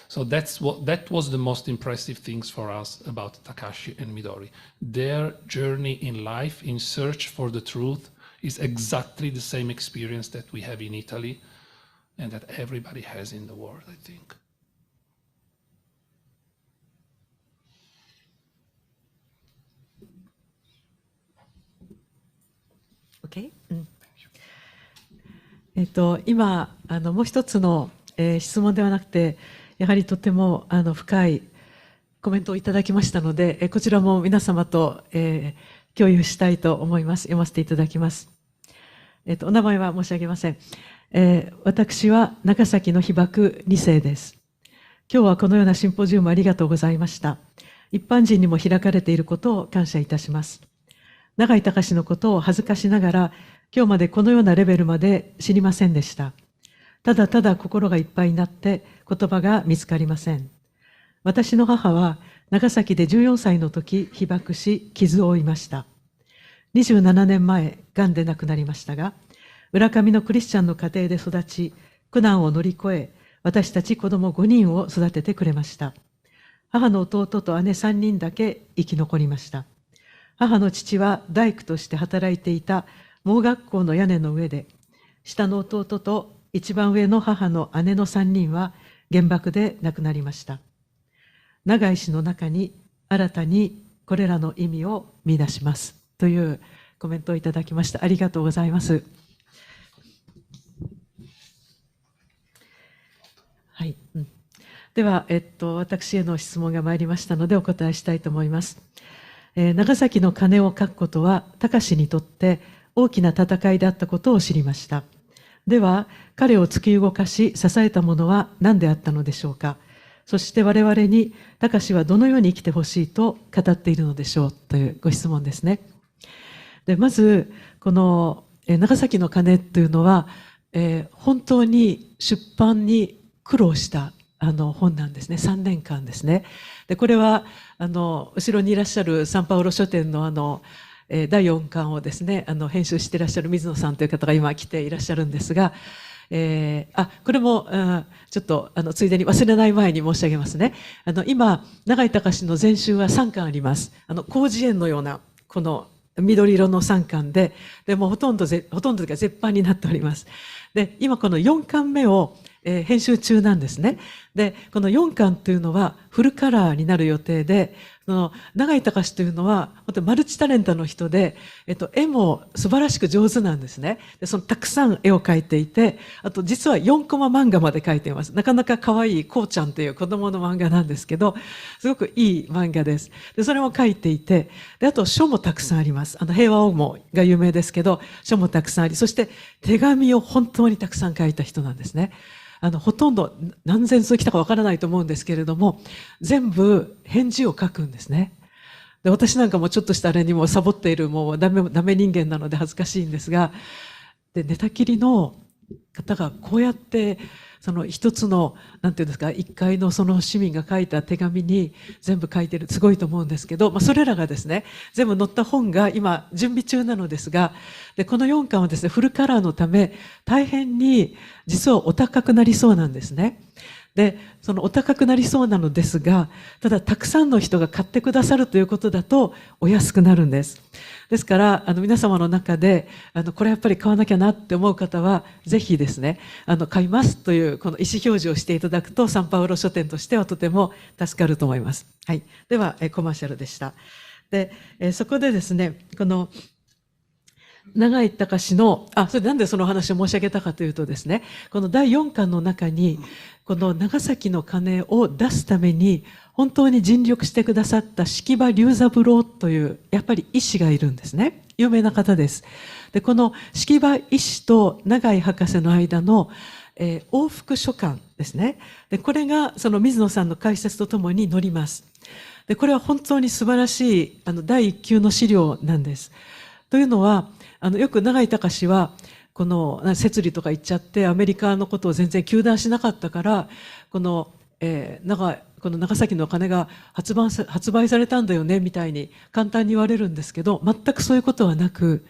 So that was the most impressive things for us about Takashi and Midori. Their journey in life, in search for the truth, is exactly the same experience that we have in Italy and that everybody has in the world, I think. Okay. 今もう一つの、質問ではなくて、やはりとても深いコメントをいただきましたので、こちらも皆様と、共有したいと思います。読ませていただきます。お名前は申し上げません。私は長崎の被爆2世です。今日はこのようなシンポジウムありがとうございました。一般人にも開かれていることを感謝いたします。永井隆のことを恥ずかしながら、今日までこのようなレベルまで知りませんでした。ただただ心がいっぱいになって言葉が見つかりません。私の母は長崎で14歳の時被爆し傷を負いました。27年前、がんで亡くなりましたが、浦上のクリスチャンの家庭で育ち、苦難を乗り越え、私たち子供5人を育ててくれました。母の弟と姉3人だけ生き残りました。母の父は大工として働いていた盲学校の屋根の上で、下の弟と一番上の母の姉の3人は原爆で亡くなりました。永井氏の中に新たにこれらの意味を見出しますというコメントをいただきました。ありがとうございます。はい。では、私への質問が参りましたのでお答えしたいと思います。長崎の鐘を書くことは、隆にとって大きな戦いであったことを知りました。では、彼を突き動かし、支えたものは何であったのでしょうか。そして我々に、隆はどのように生きてほしいと語っているのでしょうというご質問ですね。で、まず、この長崎の鐘というのは、本当に出版に苦労した本なんですね。3年間ですね。で、これは、後ろにいらっしゃるサンパウロ書店の第4巻をですね、編集していらっしゃる水野さんという方が今来ていらっしゃるんですが、これも、ちょっと、ついでに忘れない前に申し上げますね。今、永井隆の全集は3巻あります。広辞苑のような、この緑色の3巻で、もうほとんどというか絶版になっております。で、今この4巻目を、編集中なんですね。で、この4巻というのはフルカラーになる予定で、永井隆というのは、本当にマルチタレントの人で、絵も素晴らしく上手なんですね。で、たくさん絵を描いていて、あと実は4コマ漫画まで描いています。なかなか可愛いこうちゃんという子供の漫画なんですけど、すごくいい漫画です。で、それも描いていて、で、あと書もたくさんあります。平和王もが有名ですけど、書もたくさんあり、そして手紙を本当にたくさん書いた人なんですね。ほとんど何千通来たかわからないと思うんですけれども、全部返事を書くんですね。で、私なんかもちょっとしたあれにもサボっている、もうダメ人間なので恥ずかしいんですが、で、寝たきりの方がこうやって、一つの、なんていうんですか、一階の市民が書いた手紙に全部書いてる、すごいと思うんですけど、それらがですね、全部載った本が今準備中なのですが、で、この4巻はですね、フルカラーのため、大変に実はお高くなりそうなんですね。で、お高くなりそうなのですが、ただたくさんの人が買ってくださるということだとお安くなるんです。ですから、皆様の中で、これやっぱり買わなきゃなって思う方は、ぜひですね、買いますというこの意思表示をしていただくと、サンパウロ書店としてはとても助かると思います。はい。では、コマーシャルでした。で、そこでですね、この、永井隆の、それなんでその話を申し上げたかというとですね、この第4巻の中に、この長崎の鐘を出すために、本当に尽力してくださった式場龍三郎という、やっぱり医師がいるんですね。有名な方です。で、この式場医師と永井博士の間の、往復書簡ですね。で、これがその水野さんの解説とともに載ります。で、これは本当に素晴らしい、第一級の資料なんです。というのは、よく永井隆は、この摂理とか言っちゃってアメリカのことを全然糾弾しなかったから、この長崎の鐘が発売されたんだよねみたいに簡単に言われるんですけど、全くそういうことはなく、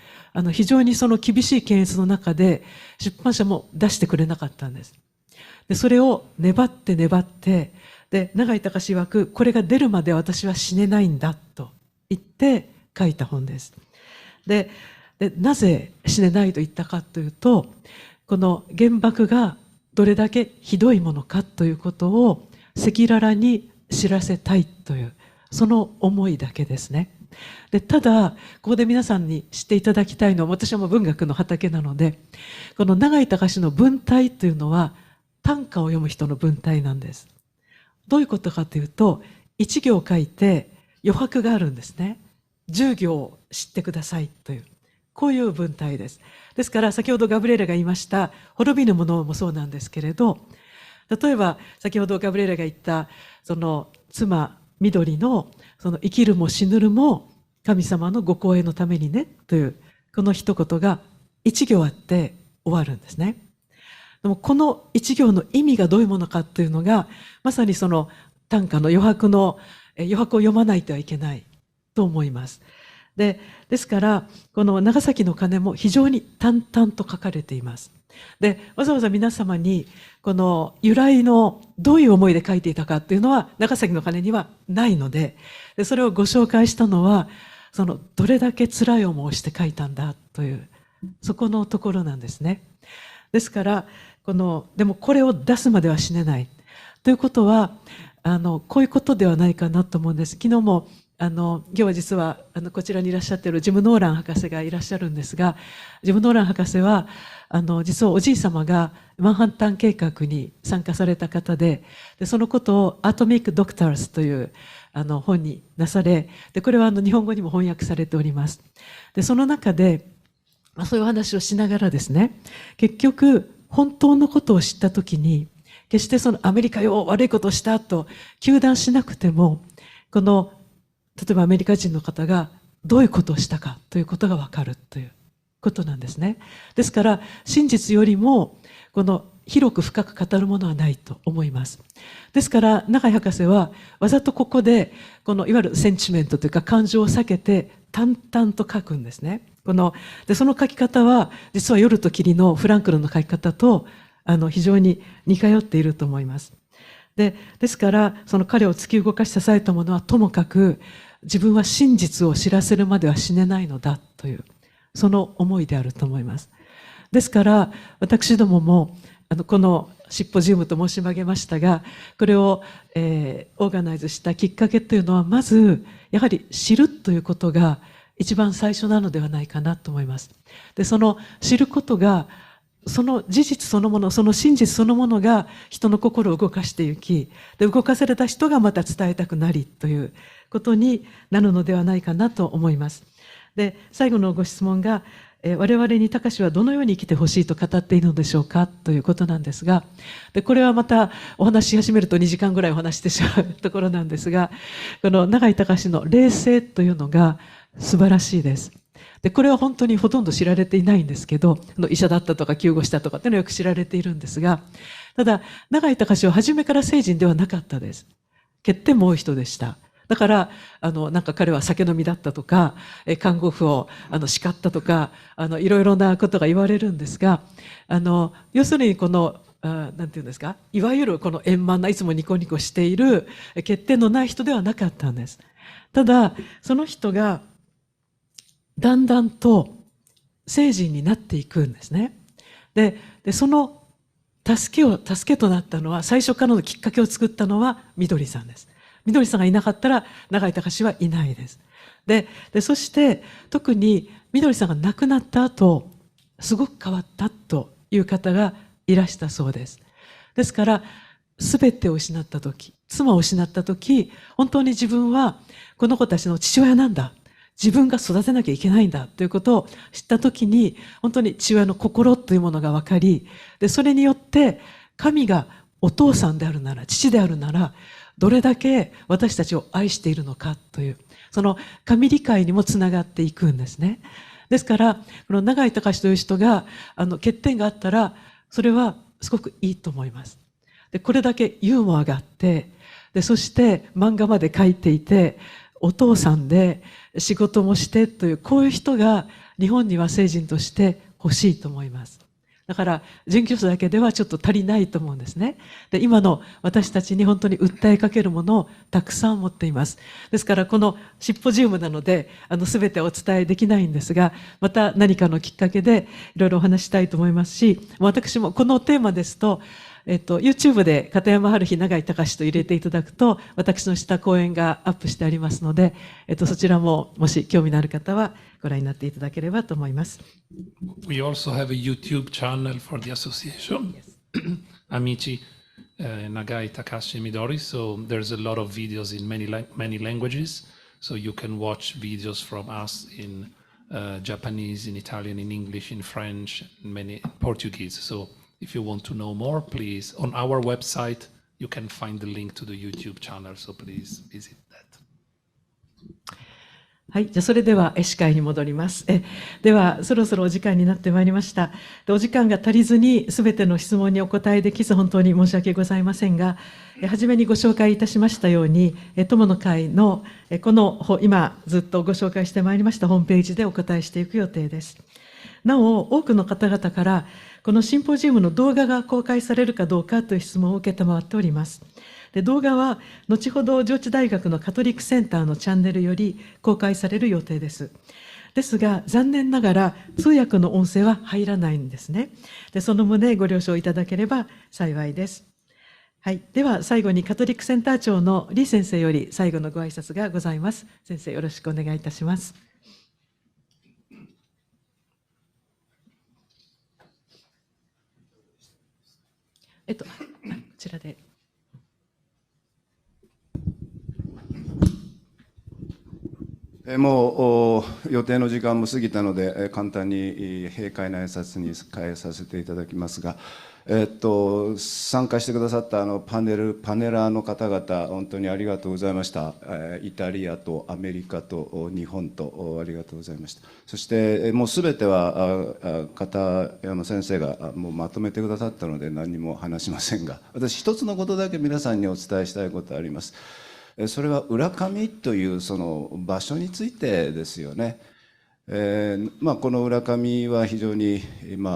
非常にその厳しい検閲の中で出版社も出してくれなかったんです。で、それを粘って、で、永井隆曰く、これが出るまで私は死ねないんだと言って書いた本です。で、なぜ死ねないと言ったかというと、この原爆がどれだけひどいものかということを赤裸々に知らせたいという、その思いだけですね。で、ただ、ここで皆さんに知っていただきたいのは、私はもう文学の畑なので、この永井隆の文体というのは、短歌を読む人の文体なんです。どういうことかというと、1行書いて余白があるんですね。10行知ってくださいという。こういう文体です。ですから、先ほどガブリエラが言いました、滅びぬものもそうなんですけれど、例えば、先ほどガブリエラが言った、その妻、緑の、その生きるも死ぬるも神様のご光栄のためにね、という、この一言が一行あって終わるんですね。でも、この一行の意味がどういうものかというのが、まさにその短歌の余白を読まないとはいけないと思います。ですから、この長崎の鐘も非常に淡々と書かれています。で、わざわざ皆様に、この由来のどういう思いで書いていたかっていうのは、長崎の鐘にはないので、それをご紹介したのは、どれだけ辛い思いをして書いたんだという、そこのところなんですね。ですから、でもこれを出すまでは死ねない。ということは、こういうことではないかなと思うんです。昨日も、今日は実はこちらにいらっしゃっているジム・ノーラン博士がいらっしゃるんですが、ジム・ノーラン博士は実はおじい様がマンハッタン計画に参加された方で、そのことをアトミック・ドクターズという本になされ、これは日本語にも翻訳されております。で、その中でそういう話をしながらですね、結局本当のことを知ったときに、決してアメリカよ悪いことをしたと糾弾しなくても、例えばアメリカ人の方がどういうことをしたかということがわかるということなんですね。ですから、真実よりも、広く深く語るものはないと思います。ですから、永井博士は、わざとここで、いわゆるセンチメントというか感情を避けて、淡々と書くんですね。その書き方は、実は夜と霧のフランクルの書き方と、非常に似通っていると思います。ですから、彼を突き動かし支えたものはともかく、自分は真実を知らせるまでは死ねないのだという、その思いであると思います。ですから、私どもも、このシンポジウムと申し上げましたが、これを、オーガナイズしたきっかけというのは、まず、やはり知るということが一番最初なのではないかなと思います。で、その知ることが、その事実そのもの、その真実そのものが人の心を動かしていき、で、動かされた人がまた伝えたくなりということになるのではないかなと思います。で、最後のご質問が、我々に隆はどのように生きてほしいと語っているのでしょうかということなんですが、で、これはまたお話し始めると2時間ぐらいお話してしまうところなんですが、この永井隆の霊性というのが素晴らしいです。で、これは本当にほとんど知られていないんですけど、医者だったとか救護したとかっていうのはよく知られているんですが、ただ、永井隆は初めから聖人ではなかったです。欠点も多い人でした。だから、なんか彼は酒飲みだったとか、看護婦を叱ったとか、いろいろなことが言われるんですが、要するにこの、なんていうんですか、いわゆるこの円満ないつもニコニコしている欠点のない人ではなかったんです。ただ、その人がだんだんと聖人になっていくんですね。で、その助けとなったのは、最初からのきっかけを作ったのは緑さんです。緑さんがいなかったら永井隆はいないです。で、そして特に緑さんが亡くなった後、すごく変わったという方がいらしたそうです。ですから、すべてを失ったとき、妻を失ったとき、本当に自分はこの子たちの父親なんだ。自分が育てなきゃいけないんだということを知ったときに、本当に父親の心というものが分かり、で、それによって神がお父さんであるなら、父であるなら、どれだけ私たちを愛しているのかという、その神理解にもつながっていくんですね。ですから、この永井隆という人が、欠点があったら、それはすごくいいと思います。で、これだけユーモアがあって、で、そして漫画まで描いていて、お父さんで仕事もしてという、こういう人が日本には聖人として欲しいと思います。だから準教祖だけではちょっと足りないと思うんですね。で、今の私たちに本当に訴えかけるものをたくさん持っています。ですからこのシンポジウムなので全てお伝えできないんですが、また何かのきっかけでいろいろお話したいと思いますし、私もこのテーマですと、YouTube で片山春日永井隆と入れていただくと、私のした講演がアップしてありますので、そちらももし興味のある方はご覧になっていただければと思います。We also have a YouTube channel for the association, Amici Nagai Takashi Midori. So there's a lot of videos in many languages. So you can watch videos from us in Japanese, in Italian, in English, in French, and many in Portuguese. So if you want to know more, please, on our website, you can find the link to the YouTube channel. So please visit that. はい。じゃあ、それでは、司会に戻ります。では、そろそろお時間になってまいりました。お時間が足りずに、すべての質問にお答えできず、本当に申し訳ございませんが、はじめにご紹介いたしましたように、友の会の、この、今、ずっとご紹介してまいりましたホームページでお答えしていく予定です。なお、多くの方々から、このシンポジウムの動画が公開されるかどうかという質問を受けたまわっております。で、動画は後ほど上智大学のカトリックセンターのチャンネルより公開される予定です。ですが、残念ながら通訳の音声は入らないんですね。で、その旨ご了承いただければ幸いです。はい。では、最後にカトリックセンター長の李先生より最後のご挨拶がございます。先生、よろしくお願いいたします。こちらで。もう予定の時間も過ぎたので、簡単に閉会の挨拶に変えさせていただきますが、参加してくださったパネラーの方々、本当にありがとうございました。イタリアとアメリカと日本とありがとうございました。そしてもうすべては片山先生がもうまとめてくださったので何も話しませんが、私一つのことだけ皆さんにお伝えしたいことあります。それは浦上というその場所についてですよね。この浦上は非常に、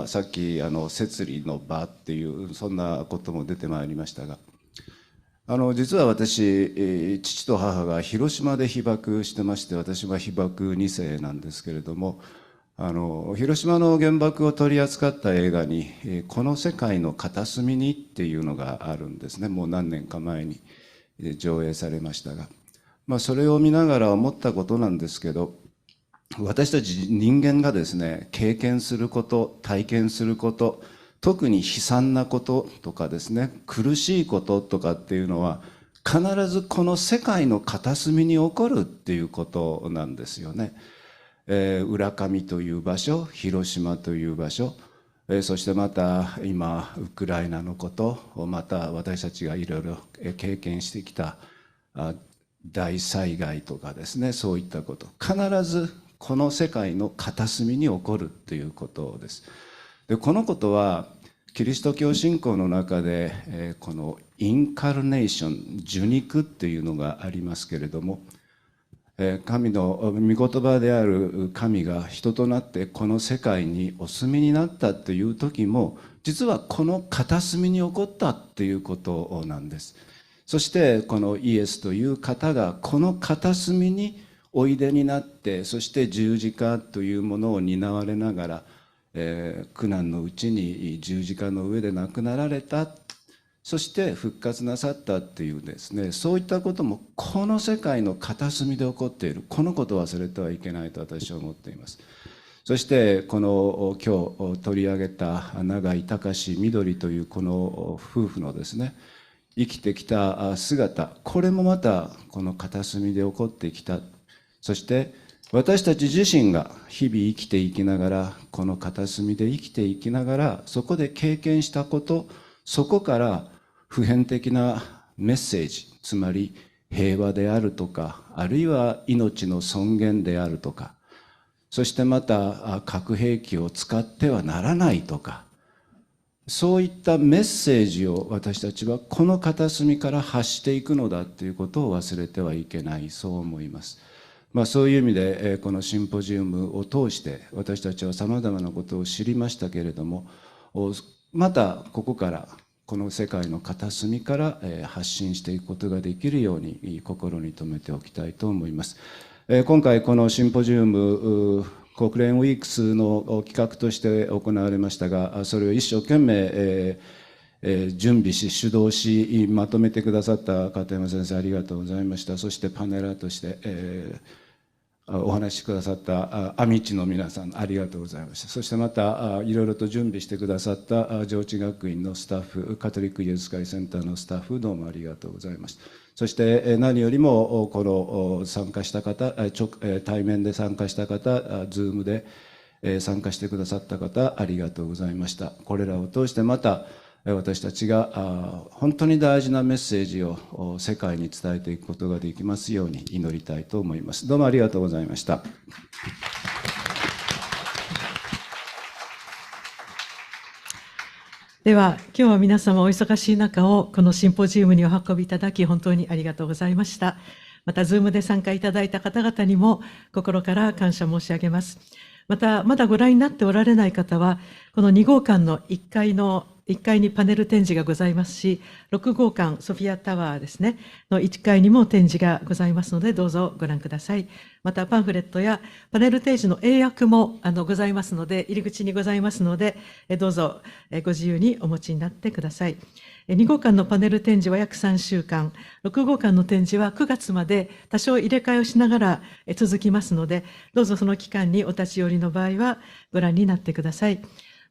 さっき摂理の場っていうそんなことも出てまいりましたが、実は私、父と母が広島で被爆してまして、私は被爆2世なんですけれども、広島の原爆を取り扱った映画に「この世界の片隅に」っていうのがあるんですね。もう何年か前に上映されましたが、それを見ながら思ったことなんですけど、私たち人間がですね、経験すること、体験すること、特に悲惨なこととかですね、苦しいこととかっていうのは必ずこの世界の片隅に起こるっていうことなんですよね。浦上という場所、広島という場所、そしてまた今ウクライナのこと、また私たちがいろいろ経験してきた大災害とかですね、そういったこと、必ずこの世界の片隅に起こるっていうことです。で、このことはキリスト教信仰の中で、このインカルネーション、受肉っていうのがありますけれども、神の御言葉である神が人となってこの世界にお住みになったという時も、実はこの片隅に起こったっていうことなんです。そしてこのイエスという方がこの片隅においでになって、そして十字架というものを担われながら、苦難のうちに十字架の上で亡くなられた、そして復活なさったっていうですね、そういったこともこの世界の片隅で起こっている。このことを忘れてはいけないと私は思っています。そしてこの今日取り上げた永井隆緑というこの夫婦のですね、生きてきた姿、これもまたこの片隅で起こってきた。そして私たち自身が日々生きていきながら、この片隅で生きていきながら、そこで経験したこと、そこから普遍的なメッセージ、つまり平和であるとか、あるいは命の尊厳であるとか、そしてまた核兵器を使ってはならないとか、そういったメッセージを私たちはこの片隅から発していくのだということを忘れてはいけない、そう思います。そういう意味でこのシンポジウムを通して私たちはさまざまなことを知りましたけれども、またここからこの世界の片隅から発信していくことができるように心に留めておきたいと思います。今回このシンポジウム国連ウィークスの企画として行われましたが、それを一生懸命準備し主導しまとめてくださった片山先生、ありがとうございました。そしてパネラーとしてお話しくださったアミチの皆さん、ありがとうございました。そしてまたいろいろと準備してくださった上智学院のスタッフ、カトリックイエズス会センターのスタッフ、どうもありがとうございました。そして何よりもこの参加した方、対面で参加した方、Zoom で参加してくださった方、ありがとうございました。これらを通してまた私たちが本当に大事なメッセージを世界に伝えていくことができますように祈りたいと思います。どうもありがとうございました。では今日は皆様お忙しい中をこのシンポジウムにお運びいただき本当にありがとうございました。また Zoom で参加いただいた方々にも心から感謝申し上げます。またまだご覧になっておられない方はこの2号館の1階にパネル展示がございますし、6号館ソフィアタワーですねの1階にも展示がございますので、どうぞご覧ください。またパンフレットやパネル展示の英訳もございますので、入り口にございますので、どうぞご自由にお持ちになってください。2号館のパネル展示は約3週間、6号館の展示は9月まで多少入れ替えをしながら続きますので、どうぞその期間にお立ち寄りの場合はご覧になってください。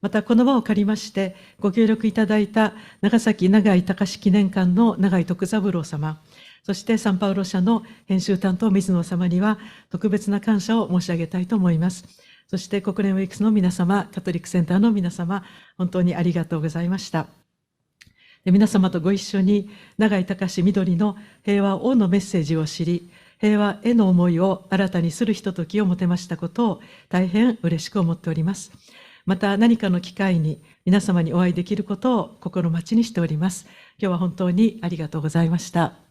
またこの場を借りましてご協力いただいた長崎永井隆記念館の永井徳三郎様、そしてサンパウロ社の編集担当水野様には特別な感謝を申し上げたいと思います。そして国連ウィークスの皆様、カトリックセンターの皆様、本当にありがとうございました。皆様とご一緒に永井隆緑の平和をのメッセージを知り、平和への思いを新たにするひとときを持てましたことを大変嬉しく思っております。また何かの機会に皆様にお会いできることを心待ちにしております。今日は本当にありがとうございました。